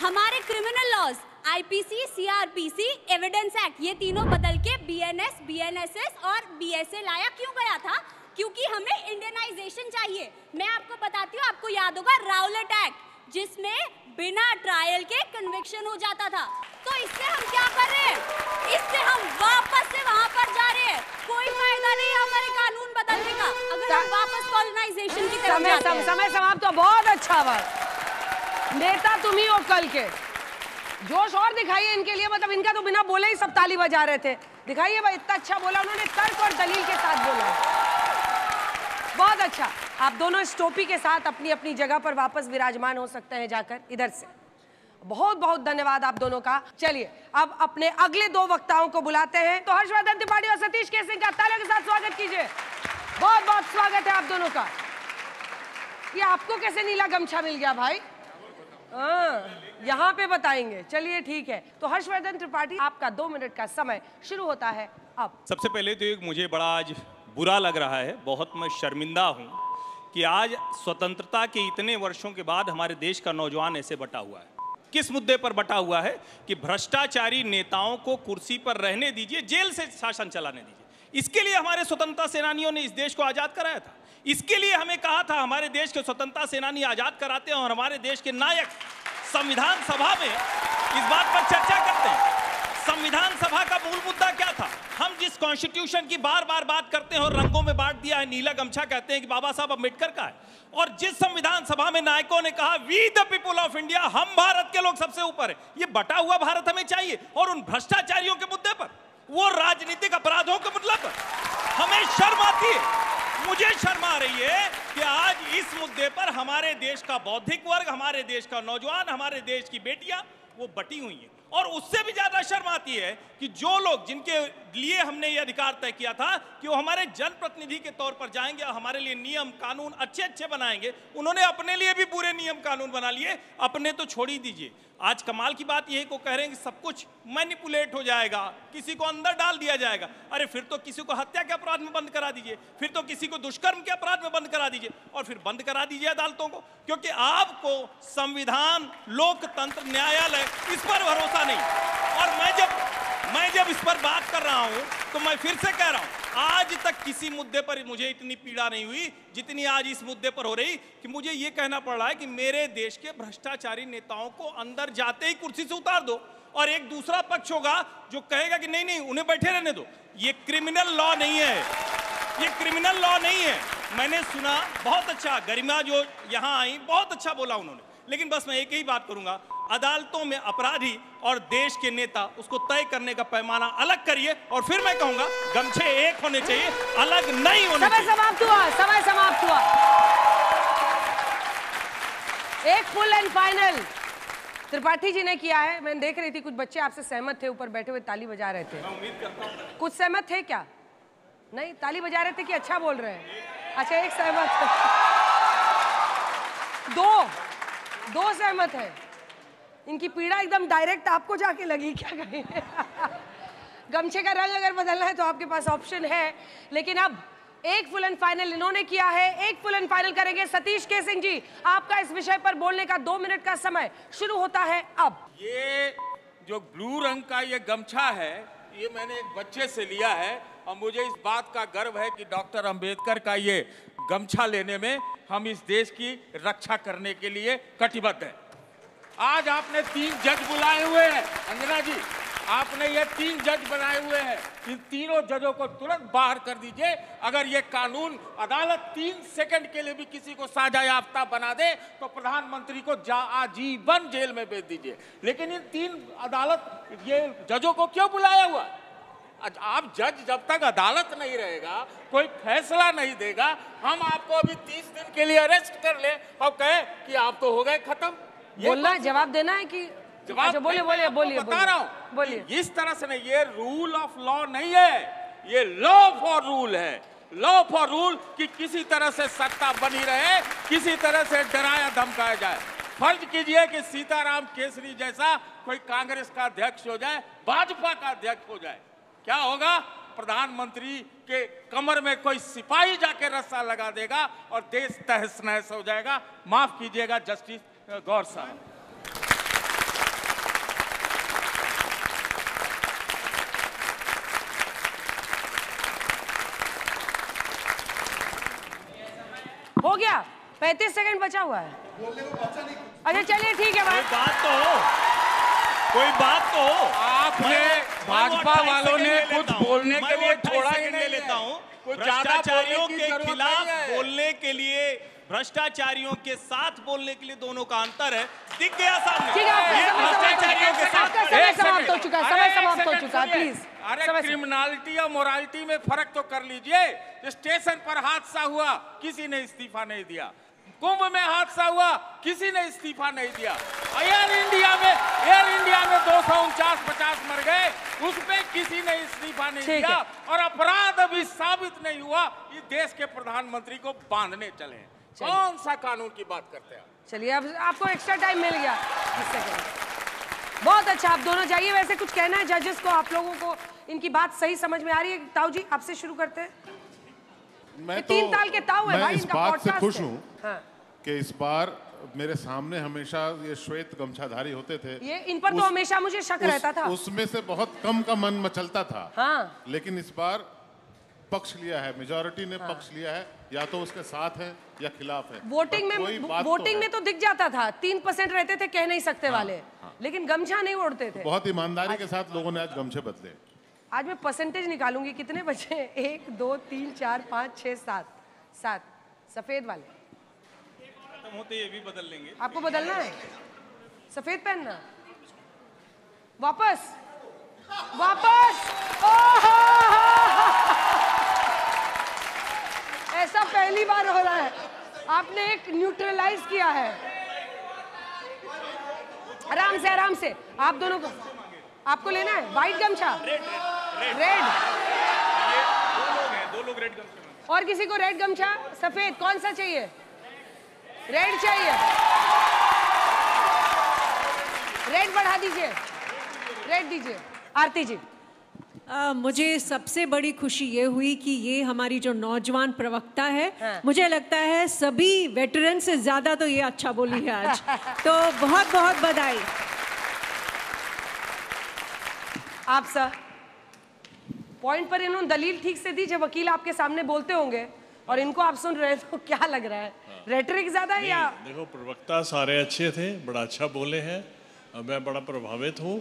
हमारे criminal laws IPC, CrPC, evidence act, ये तीनों बदल के बीएनएस, बीएनएसएस और बीएसए लाया क्यों गया था? क्योंकि हमें इंडियनाइजेशन चाहिए। मैं आपको बताती हूँ, आपको याद होगा राउलेट एक्ट, जिसमें बिना ट्रायल के कन्विक्शन हो जाता था। तो इससे हम क्या कर रहे हैं? इससे हम वापस से वहां पर जा रहे हैं। कोई फायदा नहीं है हमारे कानून बदलने का अगर हम वापस कॉलोनाइजेशन की तरफ जाते हैं। समय समाप्त। तो बहुत अच्छा बात। नेता तुम ही हो कल के। जोश और दिखाइए इनके लिए। मतलब इनका तो बिना बोले ही सब ताली बजा रहे थे। दिखाइए भाई, इतना अच्छा बोला उन्होंने, तर्क और दलील के साथ बोला। बहुत अच्छा। आप दोनों इस टोपी के साथ अपनी अपनी जगह पर वापस विराजमान हो सकते हैं जाकर इधर से। बहुत बहुत धन्यवाद आप दोनों का। चलिए अब अपने अगले दो वक्ताओं को बुलाते हैं। तो हर्षवर्धन त्रिपाठी और सतीश केसरी का तालियों के साथ स्वागत कीजिए। बहुत बहुत स्वागत है आप दोनों का। ये आपको कैसे नीला गमछा मिल गया भाई? यहाँ पे बताएंगे। चलिए ठीक है। तो हर्षवर्धन त्रिपाठी, आपका 2 मिनट का समय शुरू होता है अब। सबसे पहले तो एक मुझे बड़ा आज बुरा लग रहा है, बहुत मैं शर्मिंदा हूँ कि आज स्वतंत्रता के इतने वर्षों के बाद हमारे देश का नौजवान ऐसे बटा हुआ है। किस मुद्दे पर बटा हुआ है कि भ्रष्टाचारी नेताओं को कुर्सी पर रहने दीजिए, जेल से शासन चलाने दीजिए। इसके लिए हमारे स्वतंत्रता सेनानियों ने इस देश को आज़ाद कराया था। इसके लिए हमें कहा था हमारे देश के स्वतंत्रता सेनानी आज़ाद कराते हैं और हमारे देश के नायक संविधान सभा में इस बात पर चर्चा करते हैं। संविधान सभा का मूल मुद्दा क्या था? हम जिस कॉन्स्टिट्यूशन की बार बार बात करते हैं और रंगों में बांट दिया है, नीला गमछा कहते हैं कि बाबा साहब अम्बेडकर का है, और जिस संविधान सभा में नायकों ने कहा we the people of India, हम भारत के लोग सबसे ऊपर है, ये बटा हुआ भारत हमें चाहिए। और उन भ्रष्टाचारियों के मुद्दे पर, वो राजनीतिक अपराधों के मुद्दे पर हमें शर्म आती है। मुझे शर्म आ रही है कि आज इस मुद्दे पर हमारे देश का बौद्धिक वर्ग, हमारे देश का नौजवान, हमारे देश की बेटियां वो बटी हुई हैं। और उससे भी ज्यादा शर्म आती है कि जो लोग जिनके लिए हमने ये अधिकार तय किया था कि वो हमारे जनप्रतिनिधि के तौर पर जाएंगे और हमारे लिए नियम कानून अच्छे अच्छे बनाएंगे, उन्होंने अपने लिए भी पूरे नियम कानून बना लिए। अपने तो छोड़ ही दीजिए। आज कमाल की बात यह है कि कह रहे हैं कि सब कुछ मैनिपुलेट हो जाएगा, किसी को अंदर डाल दिया जाएगा। अरे फिर तो किसी को हत्या के अपराध में बंद करा दीजिए, फिर तो किसी को दुष्कर्म के अपराध में बंद करा दीजिए, और फिर बंद करा दीजिए अदालतों को, क्योंकि आपको संविधान, लोकतंत्र, न्यायालय, इस पर भरोसा नहीं। और मैं जब इस पर बात कर रहा हूं तो मैं फिर से कह रहा हूं, आज तक किसी मुद्दे पर मुझे इतनी पीड़ा नहीं हुई जितनी आज इस मुद्दे पर हो रही कि मुझे यह कहना पड़ रहा है कि मेरे देश के भ्रष्टाचारी नेताओं को अंदर जाते ही कुर्सी से उतार दो, और एक दूसरा पक्ष होगा जो कहेगा कि नहीं नहीं उन्हें बैठे रहने दो। ये क्रिमिनल लॉ नहीं है, ये क्रिमिनल लॉ नहीं है। मैंने सुना, बहुत अच्छा, गरिमा जो यहाँ आई बहुत अच्छा बोला उन्होंने, लेकिन बस मैं एक ही बात करूंगा, अदालतों में अपराधी और देश के नेता, उसको तय करने का पैमाना अलग करिए। और फिर मैं कहूंगा गमछे एक होने चाहिए, अलग नहीं होने चाहिए। समय समाप्त हुआ, समय समाप्त हुआ। एक full and final Tripathi ji ने किया है। मैं देख रही थी कुछ बच्चे आपसे सहमत थे, ऊपर बैठे हुए ताली बजा रहे थे। मैं उम्मीद करता हूं कुछ सहमत थे क्या? नहीं, ताली बजा रहे थे कि अच्छा बोल रहे हैं? अच्छा, एक सहमत है। दो सहमत है। इनकी पीड़ा एकदम डायरेक्ट आपको जाके लगी क्या कहीं? गमछे का रंग अगर बदलना है तो आपके पास ऑप्शन है, लेकिन अब एक फुल एंड फाइनल इन्होंने किया है, एक फुल एंड फाइनल करेंगे सतीश के सिंह जी। आपका इस विषय पर बोलने का 2 मिनट का समय शुरू होता है अब। ये जो ब्लू रंग का ये गमछा है, ये मैंने एक बच्चे से लिया है, और मुझे इस बात का गर्व है कि डॉक्टर अंबेडकर का ये गमछा लेने में हम इस देश की रक्षा करने के लिए कटिबद्ध हैं। आज आपने 3 जज बुलाए हुए हैं, अंजना जी, आपने ये 3 जज बनाए हुए हैं। इन तीनों जजों को तुरंत बाहर कर दीजिए। अगर ये कानून अदालत 3 सेकंड के लिए भी किसी को साजा याफ्ता बना दे तो प्रधानमंत्री को आजीवन जेल में भेज दीजिए। लेकिन इन 3 अदालत ये जजों को क्यों बुलाया हुआ? आप जज जब तक अदालत नहीं रहेगा, कोई फैसला नहीं देगा, हम आपको अभी 30 दिन के लिए अरेस्ट कर ले और कहे कि आप तो हो गए खत्म। बोलना है, जवाब देना है कि अच्छा, बोलिए बोलिए बोलिए। बता रहा हूँ, बोलिए। इस तरह से नहीं, ये रूल ऑफ लॉ नहीं है, ये लॉ फॉर रूल है। लॉ फॉर रूल कि किसी तरह से सत्ता बनी रहे, किसी तरह से डराया धमकाया जाए। फर्ज कीजिए कि सीताराम केसरी जैसा कोई कांग्रेस का अध्यक्ष हो जाए, भाजपा का अध्यक्ष हो जाए, क्या होगा? प्रधानमंत्री के कमर में कोई सिपाही जाके रस्सा लगा देगा और देश तहस नहस हो जाएगा। माफ कीजिएगा जस्टिस गौर साहब। हो गया, 35 सेकंड बचा हुआ है। अच्छा चलिए ठीक है भाई। कोई बात तो आपने भाजपा वालों ने कुछ बोलने के लिए छोड़ा ही नहीं लेता हूँ। कुछ भ्रष्टाचारियों के खिलाफ बोलने के लिए भ्रष्टाचारियों के साथ बोलने के लिए दोनों का अंतर है, दिख गया सामने। ठीक है, ये भ्रष्टाचारियों के साथ समय समाप्त हो चुका है, समय समाप्त हो चुका है, प्लीज। अरे क्रिमिनलिटी और मोरालिटी में फर्क तो कर लीजिए। स्टेशन पर हादसा हुआ, किसी ने इस्तीफा नहीं दिया। कुंभ में हादसा हुआ, किसी ने इस्तीफा नहीं दिया। एयर इंडिया में 249-50 मर गए, उसमें किसी ने इस्तीफा नहीं दिया। और अपराध अभी साबित नहीं हुआ, इस देश के प्रधानमंत्री को बांधने चले हैं। कौन सा कानून की बात करते हैं? चलिए, अब आपको एक्स्ट्रा टाइम मिल गया। बहुत अच्छा, आप दोनों जाइए। वैसे कुछ कहना है जजेस को? आप लोगों को इनकी बात सही समझ में आ रही है? ताऊ जी, आपसे शुरू करते हैं। मैं तो 3 ताल के ताऊ है भाई, इस इनका बात से पॉडकास्ट खुश है। हूँ कि इस बार मेरे सामने हमेशा ये श्वेत गमछाधारी होते थे। ये इन पर तो हमेशा मुझे शक रहता था। उसमें से बहुत कम का मन मचलता था। हाँ। लेकिन इस बार पक्ष लिया है, मेजॉरिटी ने पक्ष लिया है, या तो उसके साथ है या खिलाफ है। वोटिंग में तो दिख जाता था, 3% रहते थे कह नहीं सकते वाले, लेकिन गमछा नहीं ओढ़ते थे। बहुत ईमानदारी के साथ लोगों ने आज गमछे बदले। आज मैं परसेंटेज निकालूंगी, कितने बचे? 1 2 3 4 5 6 7 सफेद वाले खत्म होते ये भी बदल लेंगे। आपको बदलना है, सफेद पहनना। वापस ऐसा पहली बार हो रहा है। आपने एक न्यूट्रलाइज किया है। आराम से आप दोनों को, आपको लेना है व्हाइट गमछा, रेड। दो लोग रेड गमछा। और किसी को रेड गमछा? सफेद कौन सा चाहिए? रेड चाहिए। रेड बढ़ा दीजिए, रेड दीजिए। आरती जी, मुझे सबसे बड़ी खुशी ये हुई कि ये हमारी जो नौजवान प्रवक्ता है, मुझे लगता है सभी वेटरन से ज्यादा तो ये अच्छा बोली है आज। तो बहुत बहुत बधाई। आप सर पॉइंट पर इन्होंने दलील ठीक से दी। जब वकील आपके सामने बोलते होंगे और इनको आप सुन रहे हैं तो क्या लग रहा है? रेटरिक ज्यादा है या? देखो, प्रवक्ता सारे अच्छे थे, बड़ा अच्छा बोले हैं, मैं बड़ा प्रभावित हूँ।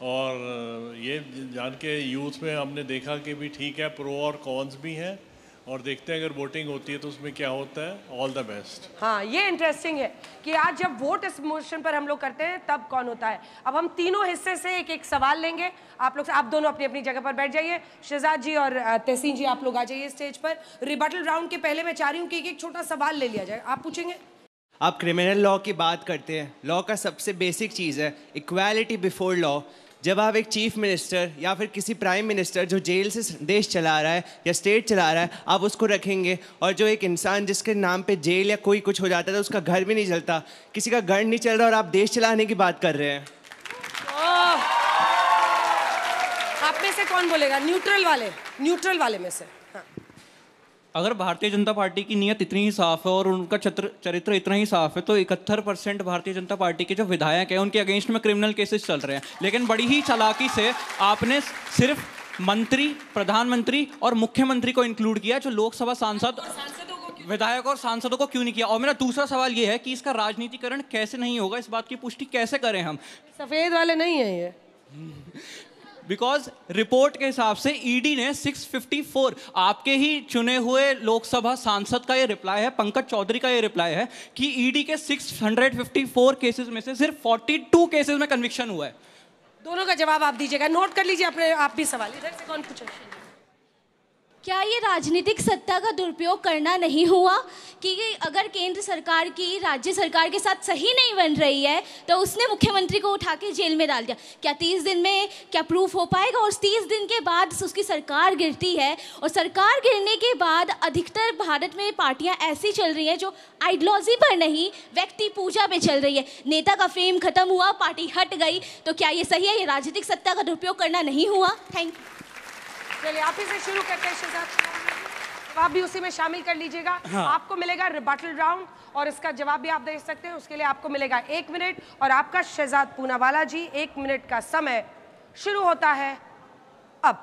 और ये जान के यूथ में हमने देखा कि भी ठीक है, प्रो और कॉन्स भी हैं, और देखते हैं अगर वोटिंग होती है तो उसमें क्या होता है। All the best. हाँ, ये इंटरेस्टिंग है कि आज जब वोट इस मोशन पर हम लोग करते हैं तब कौन होता है। अब हम तीनों हिस्से से एक एक सवाल लेंगे आप लोग से। आप दोनों अपनी अपनी जगह पर बैठ जाइए। शहजाद जी और तहसीन जी, आप लोग आ जाइए स्टेज पर। रिबटल राउंड के पहले मैं चाह रही हूँ कि एक छोटा सवाल ले लिया जाए। आप पूछेंगे? आप क्रिमिनल लॉ की बात करते हैं। लॉ का सबसे बेसिक चीज़ है इक्वालिटी बिफोर लॉ। जब आप एक चीफ मिनिस्टर या फिर किसी प्राइम मिनिस्टर जो जेल से देश चला रहा है या स्टेट चला रहा है, आप उसको रखेंगे, और जो एक इंसान जिसके नाम पे जेल या कोई कुछ हो जाता है तो उसका घर भी नहीं चलता, किसी का घर नहीं चल रहा, और आप देश चलाने की बात कर रहे हैं। आप में से कौन बोलेगा? न्यूट्रल वाले में से। अगर भारतीय जनता पार्टी की नीयत इतनी ही साफ है और उनका चरित्र इतना ही साफ है, तो 71% भारतीय जनता पार्टी के जो विधायक हैं उनके अगेंस्ट में क्रिमिनल केसेस चल रहे हैं। लेकिन बड़ी ही चालाकी से आपने सिर्फ मंत्री, प्रधानमंत्री और मुख्यमंत्री को इंक्लूड किया, जो लोकसभा सांसद, विधायक और सांसदों को क्यों नहीं किया? और मेरा दूसरा सवाल ये है कि इसका राजनीतिकरण कैसे नहीं होगा, इस बात की पुष्टि कैसे करें हम? सफेद वाले नहीं है ये। बिकॉज रिपोर्ट के हिसाब से ईडी ने 654 आपके ही चुने हुए लोकसभा सांसद का ये रिप्लाई है, पंकज चौधरी का ये रिप्लाई है कि ईडी के 654 केसेस में से सिर्फ 42 केसेस में कन्विक्शन हुआ है। दोनों का जवाब आप दीजिएगा, नोट कर लीजिए अपने आप भी सवाल। इधर से कौन पूछे? क्या ये राजनीतिक सत्ता का दुरुपयोग करना नहीं हुआ कि अगर केंद्र सरकार की राज्य सरकार के साथ सही नहीं बन रही है तो उसने मुख्यमंत्री को उठा के जेल में डाल दिया? क्या 30 दिन में क्या प्रूफ हो पाएगा? और 30 दिन के बाद उसकी सरकार गिरती है, और सरकार गिरने के बाद अधिकतर भारत में पार्टियां ऐसी चल रही हैं जो आइडियोलॉजी पर नहीं, व्यक्ति पूजा पे चल रही है। नेता का फेम खत्म हुआ, पार्टी हट गई, तो क्या ये सही है? ये राजनीतिक सत्ता का दुरुपयोग करना नहीं हुआ? Thank you. चलिए आप ही से शुरू करते हैं शहजाद, आप भी उसी में शामिल कर लीजिएगा। हाँ। आपको मिलेगा रिबटल राउंड और इसका जवाब भी आप दे सकते हैं। उसके लिए आपको मिलेगा 1 मिनट और आपका शहजाद पूनावाला जी 1 मिनट का समय शुरू होता है अब।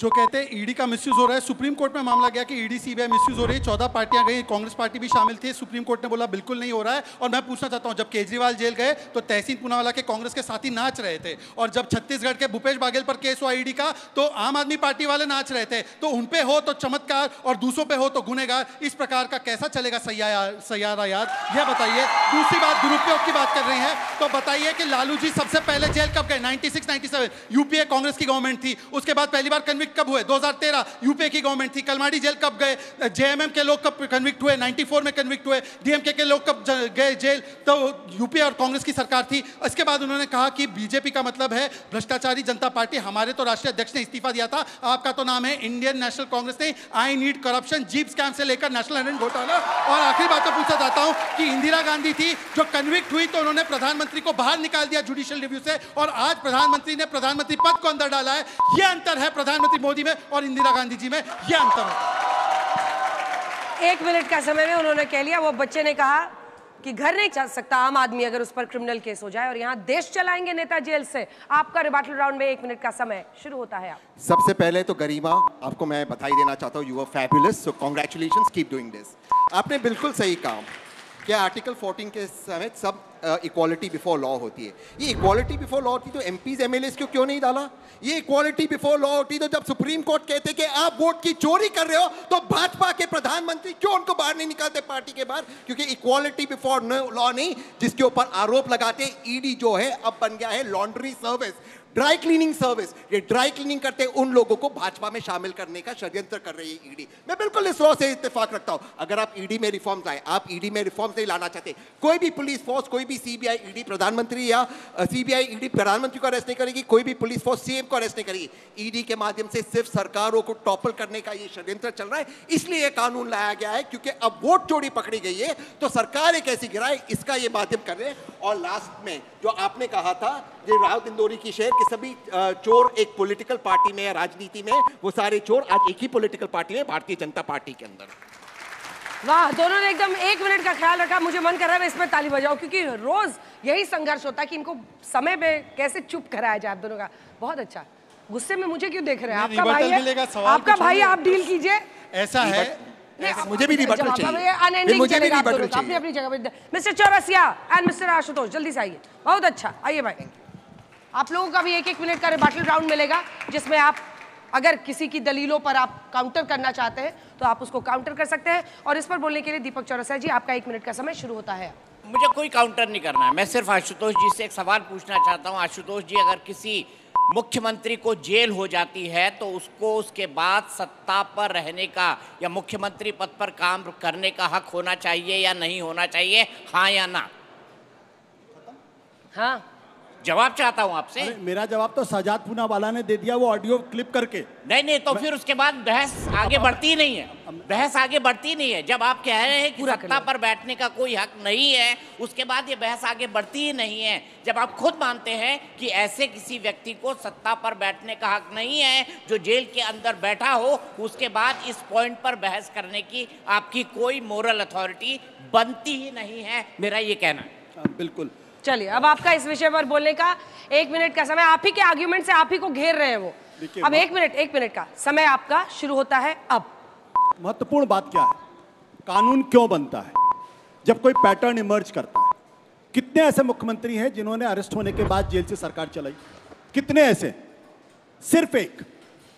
जो कहते हैं ईडी का मिसयूज हो रहा है। सुप्रीम कोर्ट में मामला गया कि ईडी सीबीआई मिसयूज हो रही है, 14 पार्टियां गई, कांग्रेस पार्टी भी शामिल थी। सुप्रीम कोर्ट ने बोला बिल्कुल नहीं हो रहा है। और मैं पूछना चाहता हूं, जब केजरीवाल जेल गए तो तहसीन पूनावाला के कांग्रेस के साथी नाच रहे थे, और जब छत्तीसगढ़ के भूपेश बाघेल पर केस हुआ ईडी का तो आम आदमी पार्टी वाले नाच रहे थे। तो उन पे हो तो चमत्कार और दूसरों पे हो तो गुनहगार, इस प्रकार का कैसा चलेगा सैयारा याद, यह बताइए। दूसरी बात, दुरुपयोग की बात कर रही है तो बताइए कि लालू जी सबसे पहले जेल कब गए? 96-97 यूपीए कांग्रेस की गवर्नमेंट थी। उसके बाद पहली बार कन्विक्ट कब हुए? 2013 यूपीए की गवर्नमेंट थी। कलमाडी जेल कब गए? जेएमएम के लोग कब कन्विक्ट हुए? 94 में कन्विक्ट हुए। डीएमके के लोग कब गए जेल? तो यूपीए और कांग्रेस की सरकार थी। इसके बाद उन्होंने कहा कि बीजेपी का मतलब है भ्रष्टाचारी जनता पार्टी। हमारे तो राष्ट्रीय अध्यक्ष ने इस्तीफा दिया था, आपका तो नाम है इंडियन नेशनल कांग्रेस नहीं। I need corruption, jeep scam से लेकर नेशनल हेराल्ड घोटाला। और आखिरी बात तो पूछना चाहता हूं कि इंदिरा गांधी थी जो कन्विक्ट हुई तो उन्होंने प्रधानमंत्री को बाहर निकाल दिया जुडिशियल रिव्यू से, और आज प्रधानमंत्री ने प्रधानमंत्री पद को अंदर डाला है। यह अंतर है प्रधानमंत्री मोदी में और इंदिरा गांधी जी में, यह अंतर है। 1 मिनट का समय में उन्होंने कह लिया। वो बच्चे ने कहा कि घर नहीं चल सकता आम आदमी अगर उस पर क्रिमिनल केस हो जाए, और यहाँ देश चलाएंगे नेता जेल से। आपका रिबाटल राउंड में 1 मिनट का समय शुरू होता है। आप सबसे पहले तो गरिमा, आपको मैं बधाई देना चाहता हूँ। You are fabulous, so congratulations, keep doing this. आपने बिल्कुल सही कहा कि आर्टिकल 14 के समेत सब इक्वालिटी बिफोर लॉ होती है। ये इक्वालिटी बिफोर लॉ होती तो एमपीज एमएलएस को क्यों नहीं डाला? ये इक्वालिटी बिफोर लॉ होती तो जब सुप्रीम कोर्ट कहते कि आप वोट की चोरी कर रहे हो तो भाजपा के प्रधानमंत्री क्यों उनको बाहर नहीं निकालते पार्टी के बाहर? क्योंकि इक्वालिटी बिफोर लॉ नहीं, जिसके ऊपर आरोप लगाते ईडी जो है अब बन गया है laundry service, dry cleaning service. ये ड्राई क्लीनिंग करते उन लोगों को भाजपा में शामिल करने का षड्यंत्र कर रही है ईडी। मैं बिल्कुल इस लॉ से इत्तेफाक रखता हूं। अगर आप ईडी में रिफॉर्म लाए, आप ईडी में रिफॉर्म नहीं लाना चाहते, कोई भी पुलिस फोर्स, कोई भी सीबीआई ईडी प्रधानमंत्री या सीबीआई ईडी प्रधानमंत्री को अरेस्ट नहीं करेगी, कोई भी पुलिस फोर्स सीएम को अरेस्ट नहीं करेगी। ईडी के माध्यम से सिर्फ सरकारों को टॉपल करने का ये षड्यंत्र चल रहा है। इसलिए ये कानून लाया गया है, क्योंकि अब वोट चोरी पकड़ी गई है तो सरकार एक ऐसी गिराए, इसका ये माध्यम कर रहे हैं। और लास्ट में जो आपने कहा था, ये राव इंदौरी की शेर कि सभी चोर एक पॉलिटिकल पार्टी में या राजनीति में, वो सारे चोर आज एक ही पॉलिटिकल पार्टी में, भारतीय जनता पार्टी के अंदर। वाह, दोनों ने एकदम 1 मिनट का ख्याल रखा। मुझे मन कर रहा है मैं इसमें ताली बजाऊं, क्योंकि रोज यही संघर्ष होता है कि इनको समय में कैसे चुप कराया जाए। आप दोनों का बहुत अच्छा। गुस्से में मुझे क्यों देख रहे हैं? आपका भाई है, आपका भाई, आप डील कीजिए। ऐसा है, मुझे भी रिबटल चाहिए। अपनी अपनी जगह पे। Mister Chaurasia and mister Ashutosh, जल्दी से आइए। बहुत अच्छा, आइए भाई। आप लोगों का भी 1-1 मिनट का रिबटल राउंड मिलेगा, जिसमें आप अगर किसी की दलीलों पर आप काउंटर करना चाहते हैं तो आप उसको काउंटर कर सकते हैं। और इस पर बोलने के लिए दीपक चौरसिया जी, आपका 1 मिनट का समय शुरू होता है। मुझे कोई काउंटर नहीं करना है, मैं सिर्फ आशुतोष जी से एक सवाल पूछना चाहता हूँ। आशुतोष जी, अगर किसी मुख्यमंत्री को जेल हो जाती है तो उसको उसके बाद सत्ता पर रहने का या मुख्यमंत्री पद पर काम करने का हक होना चाहिए या नहीं होना चाहिए? हाँ या ना? हाँ, जवाब चाहता हूं आपसे। मेरा जवाब तो सजाद पूनावाला ने दे दिया, वो ऑडियो क्लिप करके। नहीं, तो फिर उसके बाद बहस आगे बढ़ती नहीं है। बहस आगे बढ़ती नहीं है। जब आप कह रहे हैं कि सत्ता पर बैठने का कोई हक नहीं है, उसके बाद ये बहस आगे बढ़ती ही नहीं है। जब आप खुद मानते हैं कि ऐसे किसी व्यक्ति को सत्ता पर बैठने का हक नहीं है जो जेल के अंदर बैठा हो, उसके बाद इस पॉइंट पर बहस करने की आपकी कोई मोरल अथॉरिटी बनती ही नहीं है, मेरा ये कहना है। बिल्कुल। चलिए, अब आपका इस विषय पर बोलने का 1 मिनट का समय। आप ही के आर्ग्यूमेंट से आप ही को घेर रहे हैं वो। अब 1 मिनट का समय आपका शुरू होता है अब। महत्वपूर्ण बात क्या है? कानून क्यों बनता है? जब कोई पैटर्न इमर्ज करता है। कितने ऐसे मुख्यमंत्री हैं जिन्होंने अरेस्ट होने के बाद जेल से सरकार चलाई? कितने ऐसे? सिर्फ एक।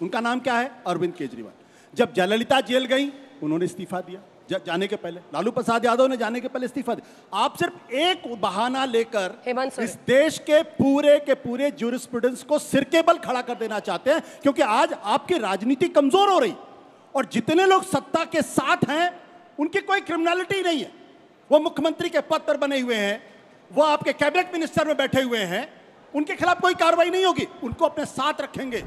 उनका नाम क्या है? अरविंद केजरीवाल। जब जयललिता जेल गई, उन्होंने इस्तीफा दिया जाने के पहले। लालू प्रसाद यादव ने जाने के पहले इस्तीफा दिया। आप सिर्फ एक बहाना लेकर इस देश के पूरे ज्यूरिस्प्रूडेंस को सिरकेबल खड़ा कर देना चाहते हैं, क्योंकि आज आपकी राजनीति कमजोर हो रही और जितने लोग सत्ता के साथ हैं उनकी कोई क्रिमिनलिटी नहीं है। वो मुख्यमंत्री के पद पर बने हुए हैं, वो आपके कैबिनेट मिनिस्टर में बैठे हुए हैं, उनके खिलाफ कोई कार्रवाई नहीं होगी, उनको अपने साथ रखेंगे।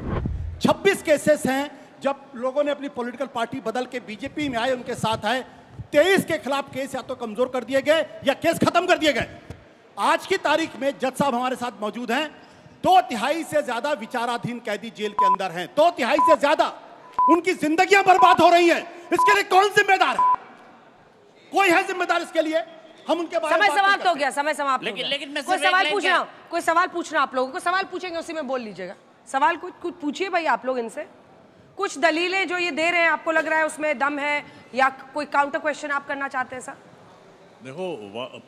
26 केसेस हैं जब लोगों ने अपनी पॉलिटिकल पार्टी बदल के बीजेपी में आए, उनके साथ आए। 23 के खिलाफ केस या तो कमजोर कर दिए गए या केस खत्म कर दिए गए। आज की तारीख में जज साहब हमारे साथ मौजूद हैं। 2/3 से ज्यादा विचाराधीन कैदी जेल के अंदर हैं। 2/3 से ज्यादा। उनकी जिंदगियां बर्बाद हो रही हैं। इसके लिए कौन जिम्मेदार है? कोई है जिम्मेदार इसके लिए? हम उनके बारे में समय समाप्त हो गया, समय समाप्त हो गया। लेकिन कोई सवाल पूछना, आप लोगों को सवाल पूछेंगे, उसी में बोल लीजिएगा। सवाल कुछ पूछिए भाई आप लोग इनसे। कुछ दलीलें जो ये दे रहे हैं, आपको लग रहा है उसमें दम है, या कोई काउंटर क्वेश्चन आप करना चाहते हैं सर? देखो,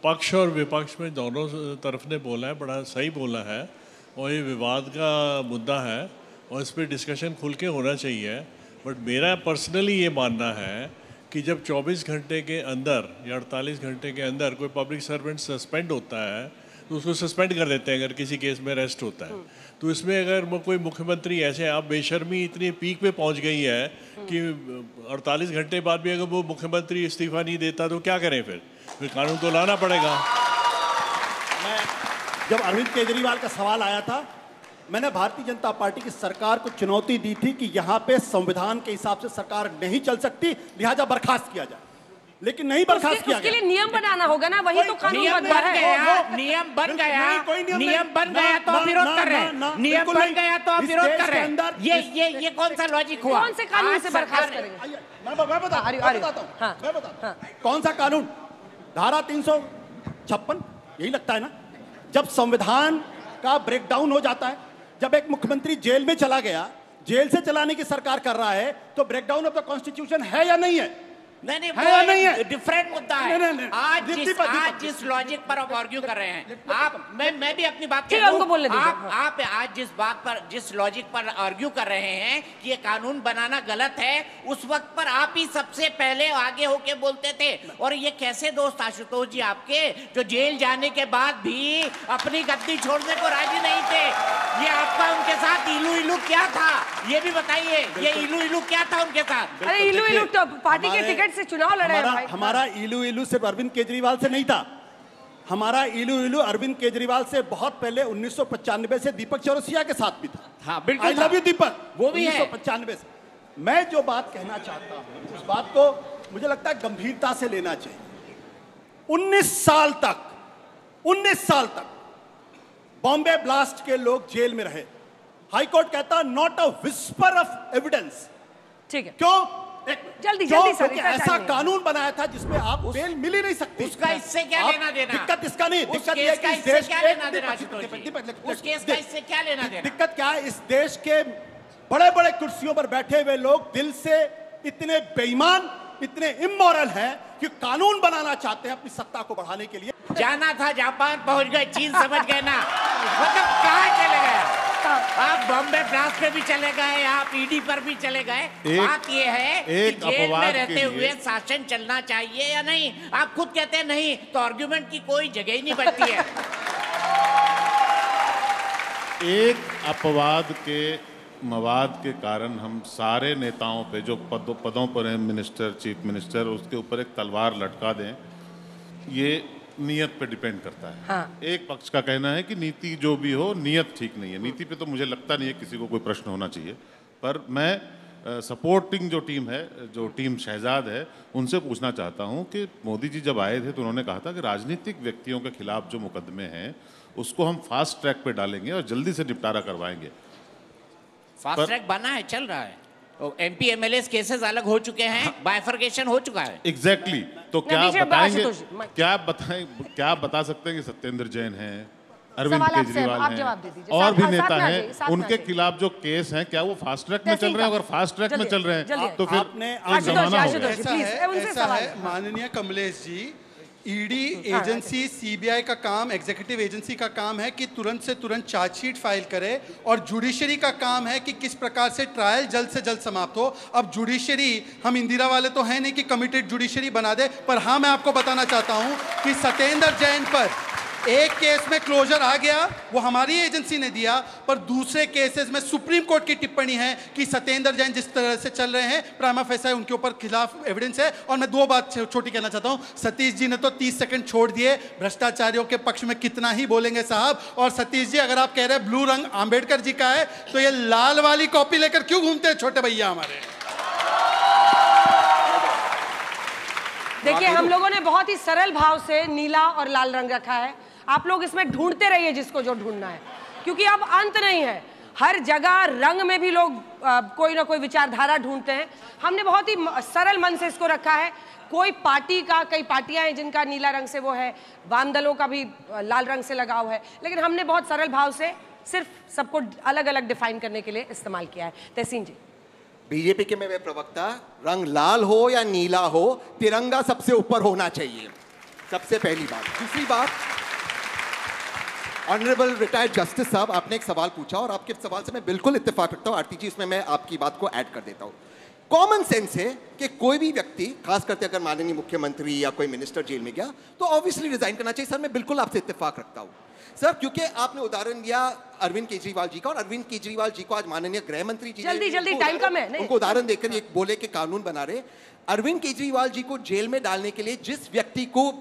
पक्ष और विपक्ष में दोनों तरफ ने बोला है, बड़ा सही बोला है, और ये विवाद का मुद्दा है और इस पर डिस्कशन खुल के होना चाहिए। बट मेरा पर्सनली ये मानना है कि जब 24 घंटे के अंदर या 48 घंटे के अंदर कोई पब्लिक सर्वेंट सस्पेंड होता है तो उसको सस्पेंड कर देते हैं अगर किसी केस में अरेस्ट होता है। तो इसमें अगर कोई मुख्यमंत्री ऐसे, आप बेशर्मी इतनी पीक पे पहुंच गई है कि 48 घंटे बाद भी अगर वो मुख्यमंत्री इस्तीफा नहीं देता तो क्या करें? फिर कानून तो लाना पड़ेगा। मैं जब अरविंद केजरीवाल का सवाल आया था, मैंने भारतीय जनता पार्टी की सरकार को चुनौती दी थी कि यहाँ पे संविधान के हिसाब से सरकार नहीं चल सकती, लिहाजा बर्खास्त किया जाए, लेकिन नहीं बर्खास्त किया उसके लिए नियम बनाना होगा ना, वही तो कानून बनता है। नियम बन गया, नियम बन गया तो आप विरोध कर रहे हैं, नियम बन गया तो आप विरोध कर रहे हैं। ये कौन सा लॉजिक हुआ? कौन से कानून से बर्खास्त करेंगे? मैं बताता हूँ कौन सा कानून। धारा 356, यही लगता है ना। जब संविधान का ब्रेकडाउन हो जाता है, जब एक मुख्यमंत्री जेल में चला गया, जेल से चलाने की सरकार कर रहा है, तो ब्रेकडाउन ऑफ द कॉन्स्टिट्यूशन है या नहीं है? नहीं, है नहीं है? डिफरेंट मुद्दा है। नहीं। आज जिस लॉजिक पर आप आर्ग्यू कर रहे हैं, आप मैं भी अपनी बात ठीक है, उनको बोलने दीजिए। आप आज जिस लॉजिक पर आर्ग्यू कर रहे हैं कि ये कानून बनाना गलत है, उस वक्त पर आप ही सबसे पहले आगे होके बोलते थे। और ये कैसे दोस्त आशुतोष जी आपके, जो जेल जाने के बाद भी अपनी गद्दी छोड़ने को राजी नहीं थे? ये आपका उनके साथ इलू क्या था, ये भी बताइए। ये इलू क्या था उनके साथ? अरे इलू तो पार्टी के टिकट से चुनाव लड़े हैं भाई। हमारा इलू सिर्फ अरविंद केजरीवाल से नहीं था। हमारा इलू अरविंद केजरीवाल से बहुत पहले 1995 से दीपक चौरसिया के साथ भी था। हाँ, बिल्कुल। आई लव यू दीपक, वो भी 1995 से। मैं जो बात कहना चाहता हूं, उस बात को मुझे लगता है गंभीरता से लेना चाहिए। 19 साल तक बॉम्बे ब्लास्ट के लोग जेल में रहे। हाईकोर्ट कहता not a whisper of evidence. ठीक है, क्यों? जल्दी सर, ऐसा कानून बनाया था जिसमें आप बेल मिल ही नहीं सकती। उसका इससे क्या लेना देना? दिक्कत इसका नहीं, दिक्कत ये है कि इस देश दिक्कत क्या है, इस देश के बड़े बड़े कुर्सियों पर बैठे हुए लोग दिल से इतने बेईमान, इतने इमोरल हैं कि कानून बनाना चाहते हैं अपनी सत्ता को बढ़ाने के लिए। जाना था जापान, पहुंच गए चीन, समझ गए ना? मतलब कहाँ चले गए आप? बॉम्बे ब्लास्ट पे भी चले गए, आप ईडी पर भी चले गए। बात ये है कि जेल में रहते हुए शासन चलना चाहिए या नहीं? आप खुद कहते हैं नहीं, तो आर्गुमेंट की कोई जगह ही नहीं बनती है। एक अपवाद के मवाद के कारण हम सारे नेताओं पे जो पदों पर हैं, मिनिस्टर, चीफ मिनिस्टर, उसके ऊपर एक तलवार लटका दें, ये नियत पे डिपेंड करता है। हाँ। एक पक्ष का कहना है कि नीति जो भी हो, नियत ठीक नहीं है। नीति पे तो मुझे लगता नहीं है किसी को कोई प्रश्न होना चाहिए, पर मैं सपोर्टिंग जो टीम है, जो टीम शहजाद है, उनसे पूछना चाहता हूं कि मोदी जी जब आए थे तो उन्होंने कहा था कि राजनीतिक व्यक्तियों के खिलाफ जो मुकदमे हैं उसको हम फास्ट ट्रैक पे डालेंगे और जल्दी से निपटारा करवाएंगे। फास्ट ट्रैक बना है, चल रहा है। MP MLA केसेस अलग हो चुके हैं, बाइफर्केशन हो चुका है। एग्जैक्टली। तो क्या बताएंगे, क्या बता सकते हैं कि सत्येंद्र जैन हैं, अरविंद केजरीवाल हैं, और भी नेता हैं, उनके खिलाफ जो केस हैं, क्या वो फास्ट ट्रैक में चल रहे हैं? अगर फास्ट ट्रैक में चल रहे हैं तो फिर जमाना हो गया। ऐसा है माननीय Kamlesh ji, ED agency, CBI का काम, एग्जीक्यूटिव एजेंसी का काम है कि तुरंत से तुरंत चार्जशीट फाइल करे, और जुडिशरी का काम है कि किस प्रकार से ट्रायल जल्द से जल्द समाप्त हो। अब जुडिशरी, हम इंदिरा वाले तो हैं नहीं कि कमिटेड जुडिशरी बना दे, पर हाँ, मैं आपको बताना चाहता हूं कि सत्येंद्र जैन पर एक केस में क्लोजर आ गया, वो हमारी एजेंसी ने दिया, पर दूसरे केसेस में सुप्रीम कोर्ट की टिप्पणी है कि सत्येंद्र जैन जिस तरह से चल रहे हैं, प्राइमा फेसा उनके ऊपर खिलाफ एविडेंस है। और मैं दो बात छोटी कहना चाहता हूं, सतीश जी ने तो 30 सेकंड छोड़ दिए, भ्रष्टाचारियों के पक्ष में कितना ही बोलेंगे साहब। और सतीश जी, अगर आप कह रहे हैं ब्लू रंग आंबेडकर जी का है, तो ये लाल वाली कॉपी लेकर क्यों घूमते हैं छोटे भैया हमारे? देखिए, हम लोगों ने बहुत ही सरल भाव से नीला और लाल रंग रखा है। आप लोग इसमें ढूंढते रहिए जिसको जो ढूंढना है, क्योंकि अब अंत नहीं है। हर जगह रंग में भी लोग कोई ना कोई विचारधारा ढूंढते हैं। हमने बहुत ही सरल मन से इसको रखा है। कोई पार्टी का, कई पार्टियां हैं जिनका नीला रंग से वो है, वाम दलों का भी लाल रंग से लगाव है, लेकिन हमने बहुत सरल भाव से सिर्फ सबको अलग अलग डिफाइन करने के लिए इस्तेमाल किया है। तहसीन जी। बीजेपी के में प्रवक्ता, रंग लाल हो या नीला हो, तिरंगा सबसे ऊपर होना चाहिए, सबसे पहली बात। दूसरी बात, ऑनरेबल रिटायर्ड जस्टिस साहब, आपने एक सवाल पूछा और आपके सवाल से मैं बिल्कुल इत्तेफाक रखता हूं। आरती जी, इसमें मैं आपकी बात को ऐड कर देता हूं। कॉमन सेंस है कि कोई भी व्यक्ति, खास करके अगर माननीय मुख्यमंत्री या कोई मिनिस्टर जेल में गया तो ऑब्वियसली रिजाइन करना चाहिए। सर, मैं बिल्कुल आपसे इत्तेफाक रखता हूं सर, क्योंकि आपने उदाहरण दिया अरविंद केजरीवाल जी का, और अरविंद केजरीवाल जी को आज माननीय गृह मंत्री जी जल्दी टाइम कम है, उनको उदाहरण देकर ये बोले कि कानून बना रहे। अरविंद केजरीवाल जी को जेल में डालने के लिए जिस व्यक्ति को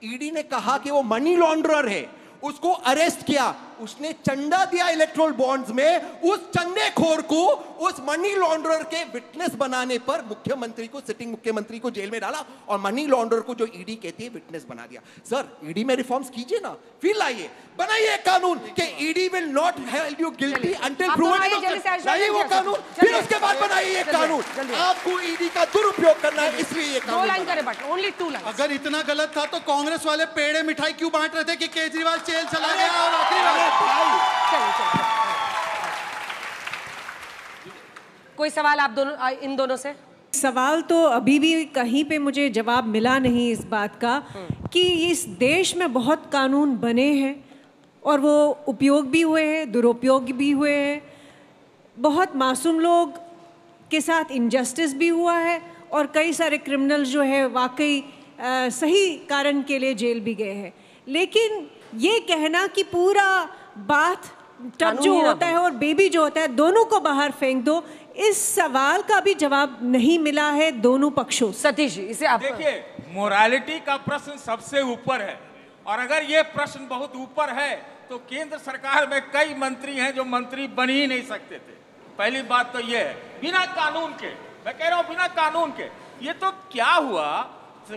ईडी ने कहा कि वो मनी लॉन्ड्रर है, उसको अरेस्ट किया, उसने चंदा दिया इलेक्ट्रोल बॉन्ड्स में, उस चंदेखोर को, उस मनी लॉन्ड्रर के विटनेस बनाने पर मुख्यमंत्री को, सिटिंग मुख्यमंत्री को जेल में डाला, और मनी लॉन्ड्रर को जो ईडी कहती है विटनेस बना दिया। सर, ईडी में रिफॉर्म्स कीजिए ना, फिर लाइए, बनाइए कानून कि ED will not held you guilty until proven innocent. लाइए वो कानून, फिर उसके बाद बनाइए ये कानून। आपको ईडी का दुरुपयोग करना है, इसलिए ये कानून। 2 लाइन करे बट ओनली 2 लाइन। अगर इतना गलत था तो कांग्रेस वाले पेड़े मिठाई क्यों बांट रहे थे कि केजरीवाल जेल चला गया और आखिरी कोई सवाल आप दोनों, इन दोनों से? सवाल तो अभी भी कहीं पे मुझे जवाब मिला नहीं इस बात का कि इस देश में बहुत कानून बने हैं और वो उपयोग भी हुए हैं, दुरुपयोग भी हुए हैं, बहुत मासूम लोग के साथ इनजस्टिस भी हुआ है, और कई सारे क्रिमिनल जो है वाकई सही कारण के लिए जेल भी गए हैं। लेकिन ये कहना कि पूरा बात टब जो होता है और बेबी जो होता है दोनों को बाहर फेंक दो, इस सवाल का भी जवाब नहीं मिला है दोनों पक्षों। सतीश जी, इसे आप देखिए, मोरालिटी का प्रश्न सबसे ऊपर है, और अगर ये प्रश्न बहुत ऊपर है तो केंद्र सरकार में कई मंत्री हैं जो मंत्री बन ही नहीं सकते थे। पहली बात तो ये है, बिना कानून के, मैं कह रहा हूं बिना कानून के। ये तो क्या हुआ,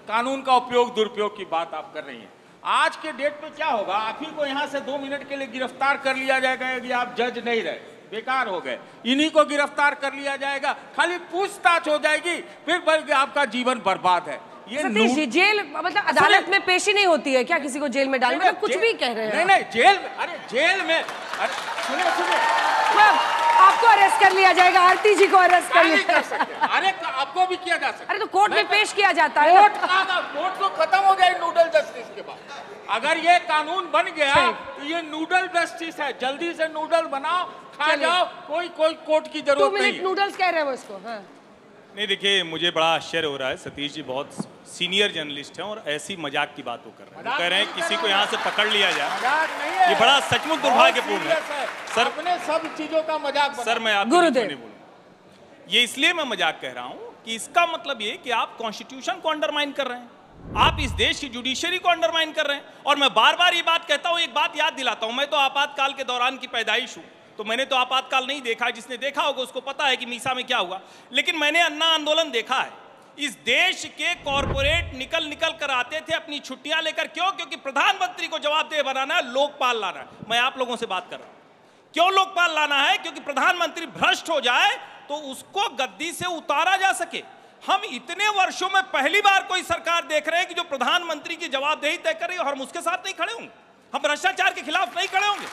कानून का उपयोग दुरुपयोग की बात आप कर रही हैं। आज के डेट पे क्या होगा, आप ही को यहाँ से 2 मिनट के लिए गिरफ्तार कर लिया जाएगा कि आप जज नहीं रहे, बेकार हो गए। इन्हीं को गिरफ्तार कर लिया जाएगा, खाली पूछताछ हो जाएगी, फिर बल्कि आपका जीवन बर्बाद है। ये सतीश जी, जेल मतलब अदालत में पेशी नहीं होती है क्या किसी को जेल में डालने? मतलब कुछ भी कह रहे हैं। नहीं, जेल में, अरे जेल में, अरे सुनिए, आपको अरेस्ट कर लिया जाएगा, आरती जी को अरेस्ट कर लिया। अरे आपको भी किया जा सकता है। अरे तो कोर्ट में पेश किया जाता है। कोर्ट तो खत्म हो गया नूडल जस्टिस के बाद। अगर ये कानून बन गया तो ये नूडल जस्टिस है, जल्दी से नूडल बनाओ, खा जाओ, कोई कोर्ट की जरूरत नहीं है। 2 मिनट नूडल्स कह रहे हैं वो इसको। हाँ। नहीं, देखिए, मुझे बड़ा आश्चर्य हो रहा है, सतीश जी बहुत सीनियर जर्नलिस्ट हैं और ऐसी मजाक की बात वो कर रहे हैं। वो कह रहे हैं किसी को यहाँ से पकड़ लिया जाए, ये बड़ा सचमुच दुर्भाग्यपूर्ण है सर। अपने सब चीजों का मजाक सर, मैं आपको नहीं बोलूँ, ये इसलिए मैं मजाक कह रहा हूँ कि इसका मतलब ये कि आप कॉन्स्टिट्यूशन को अंडरमाइन कर रहे हैं, आप इस देश की जुडिशरी को अंडरमाइन कर रहे हैं। और मैं बार बार ये बात कहता हूँ, एक बात याद दिलाता हूँ, मैं तो आपातकाल के दौरान की पैदाइश हूँ, तो मैंने तो आपातकाल नहीं देखा, जिसने देखा होगा उसको पता है कि मीसा में क्या हुआ। लेकिन मैंने अन्ना आंदोलन देखा है। इस देश के कॉरपोरेट निकल कर आते थे अपनी छुट्टियां लेकर। क्यों? क्योंकि प्रधानमंत्री को जवाबदेह बनाना है, लोकपाल लाना है। मैं आप लोगों से बात कर रहा हूं, क्यों लोकपाल लाना है? क्योंकि प्रधानमंत्री भ्रष्ट हो जाए तो उसको गद्दी से उतारा जा सके। हम इतने वर्षों में पहली बार कोई सरकार देख रहे हैं कि जो प्रधानमंत्री की जवाबदेही तय कर रही है, और हम उसके साथ नहीं खड़े होंगे, हम भ्रष्टाचार के खिलाफ नहीं खड़े होंगे।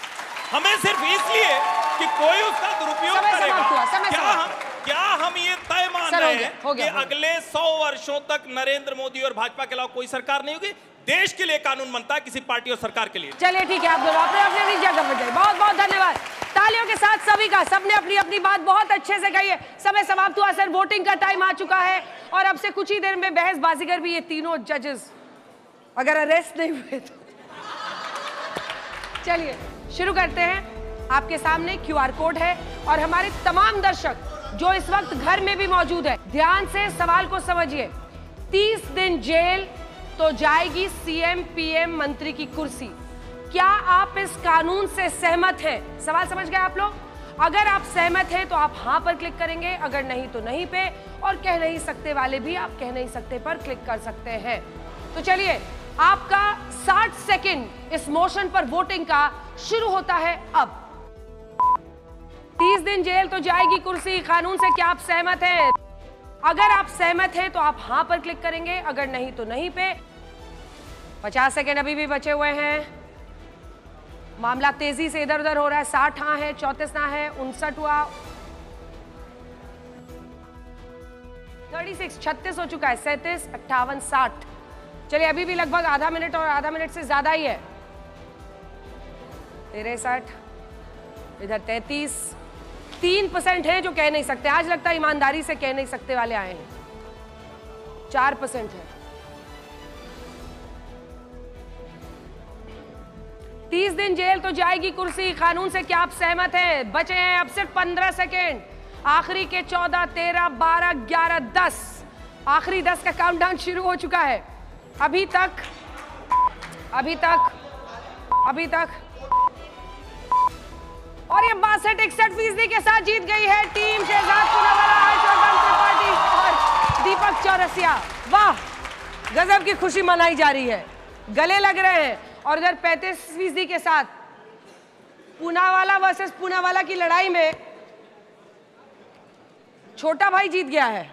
हमें सिर्फ इसलिए कि कोई उसका दुरुपयोग करेगा। क्या हम ये तय मान रहे हैं कि अगले 100 वर्षों तक नरेंद्र मोदी और भाजपा के अलावा कोई सरकार नहीं होगी? देश के लिए कानून बनता है, किसी पार्टी और सरकार के लिए। चलिए ठीक है, आप दोनों अपने अपनी जगह पर जाइए। बहुत बहुत धन्यवाद, तालियों के साथ सभी का। सबने अपनी अपनी बात बहुत अच्छे से कही है। समय समाप्त हुआ सर, वोटिंग का टाइम आ चुका है और अब से कुछ ही देर में बहसबाजीगर भी, ये तीनों जजेस अगर अरेस्ट नहीं हुए तो। चलिए शुरू करते हैं। आपके सामने QR कोड है और हमारे तमाम दर्शक जो इस वक्त घर में भी मौजूद है, ध्यान से सवाल को समझिए। 30 दिन जेल तो जाएगी CM PM मंत्री की कुर्सी। क्या आप इस कानून से सहमत हैं? सवाल समझ गए आप लोग? अगर आप सहमत हैं तो आप हाँ पर क्लिक करेंगे, अगर नहीं तो नहीं पे, और कह नहीं सकते वाले भी आप कह नहीं सकते पर क्लिक कर सकते हैं। तो चलिए, आपका 60 सेकंड इस मोशन पर वोटिंग का शुरू होता है अब। 30 दिन जेल तो जाएगी कुर्सी कानून से, क्या आप सहमत हैं? अगर आप सहमत हैं तो आप हाँ पर क्लिक करेंगे, अगर नहीं तो नहीं पे। 50 सेकंड अभी भी बचे हुए हैं। मामला तेजी से इधर उधर हो रहा है। 60 हाँ है, 34 ना है, 59 हुआ, 36, 36 हो चुका है, 37, 58, 60। चलिए अभी भी लगभग आधा मिनट और आधा मिनट से ज्यादा ही है। 63, इधर 33, 3% है जो कह नहीं सकते। आज लगता है ईमानदारी से कह नहीं सकते वाले आए हैं। 4% है। 30 दिन जेल तो जाएगी कुर्सी। कानून से क्या आप सहमत हैं? बचे हैं अब सिर्फ 15 सेकेंड। आखिरी के 14, 13, 12, 11, 10, आखिरी 10 का काउंटडाउन शुरू हो चुका है। अभी तक और ये 62-61% के साथ जीत गई है टीम शहजाद पूनावाला, हर्षवर्धन त्रिपाठी और दीपक चौरसिया। वाह, गजब की खुशी मनाई जा रही है, गले लग रहे हैं। और इधर 35% के साथ पूनावाला वर्सेस पूनावाला की लड़ाई में छोटा भाई जीत गया है।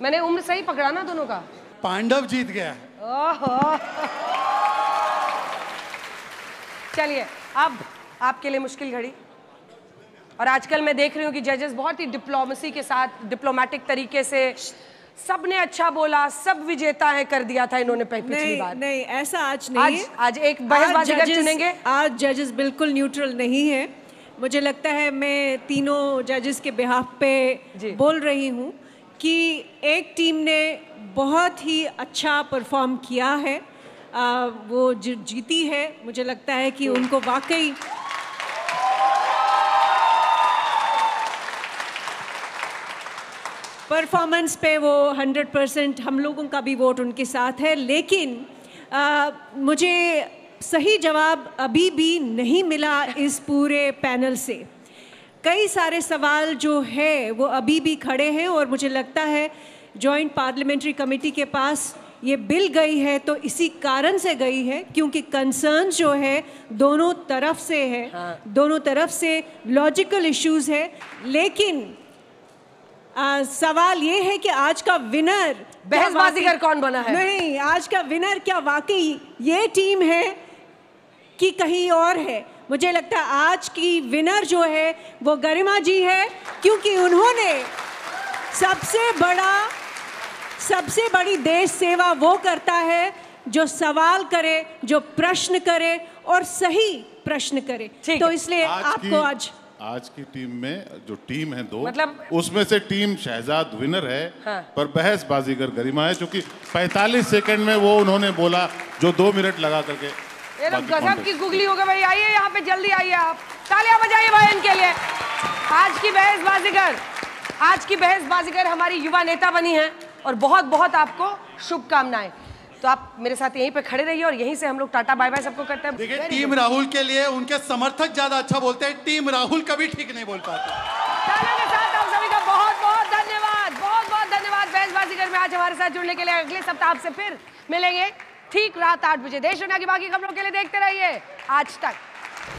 मैंने उम्र सही पकड़ा ना दोनों का? पांडव जीत गया है। ओहो। चलिए अब आपके लिए मुश्किल घड़ी। और आजकल मैं देख रही हूँ कि जजेस बहुत ही डिप्लोमेसी के साथ, डिप्लोमेटिक तरीके से, सबने अच्छा बोला, सब विजेता है कर दिया था इन्होंने पिछली बार। नहीं, ऐसा आज नहीं है। आज एक बहसबाजीगर चुनेंगे। आज जजेस बिल्कुल न्यूट्रल नहीं है। मुझे लगता है मैं तीनों जजेस के बिहाफ पे बोल रही हूँ कि एक टीम ने बहुत ही अच्छा परफॉर्म किया है, वो जीती है। मुझे लगता है कि उनको वाकई परफॉर्मेंस पे वो 100% हम लोगों का भी वोट उनके साथ है। लेकिन मुझे सही जवाब अभी भी नहीं मिला इस पूरे पैनल से। कई सारे सवाल जो है वो अभी भी खड़े हैं और मुझे लगता है जॉइंट पार्लियामेंट्री कमेटी के पास ये बिल गई है तो इसी कारण से गई है क्योंकि कंसर्न जो है दोनों तरफ से है। दोनों तरफ से लॉजिकल इश्यूज है। लेकिन सवाल ये है कि आज का विनर बहसबाजीगर कौन बना है? नहीं, आज का विनर क्या वाकई ये टीम है कि कहीं और है? मुझे लगता है आज की विनर जो है वो गरिमा जी है, क्योंकि उन्होंने सबसे बड़ी देश सेवा वो करता है जो सवाल करे, जो प्रश्न करे और सही प्रश्न करे। तो इसलिए आपको आज की टीम में जो टीम है दो, मतलब उसमें से टीम शहजाद विनर है। हाँ। पर बहसबाजीगर गरिमा है, क्योंकि 45 सेकंड में वो उन्होंने बोला जो 2 मिनट लगा करके। ये लोग गजब की गुगली हो गए भाई। आइए यहाँ पे, जल्दी आइए, आप तालियां बजाइए भाई इनके लिए। आज की बहसबाजीगर हमारी युवा नेता बनी है और बहुत बहुत आपको शुभकामनाएं। तो आप मेरे साथ यहीं पे खड़े रहिए और यहीं से हम लोग टाटा बाय बाय सबको करते हैं। देखिए, टीम राहुल के लिए उनके समर्थक ज्यादा अच्छा बोलते हैं, टीम राहुल कभी ठीक नहीं बोल पाते। तालियों के साथ आप सभी का बहुत बहुत धन्यवाद, बहुत बहुत धन्यवाद बहसबाजीगर में आज हमारे साथ जुड़ने के लिए। अगले सप्ताह आपसे फिर मिलेंगे ठीक रात 8 बजे। देश दुनिया की बाकी खबरों के लिए देखते रहिए आज तक।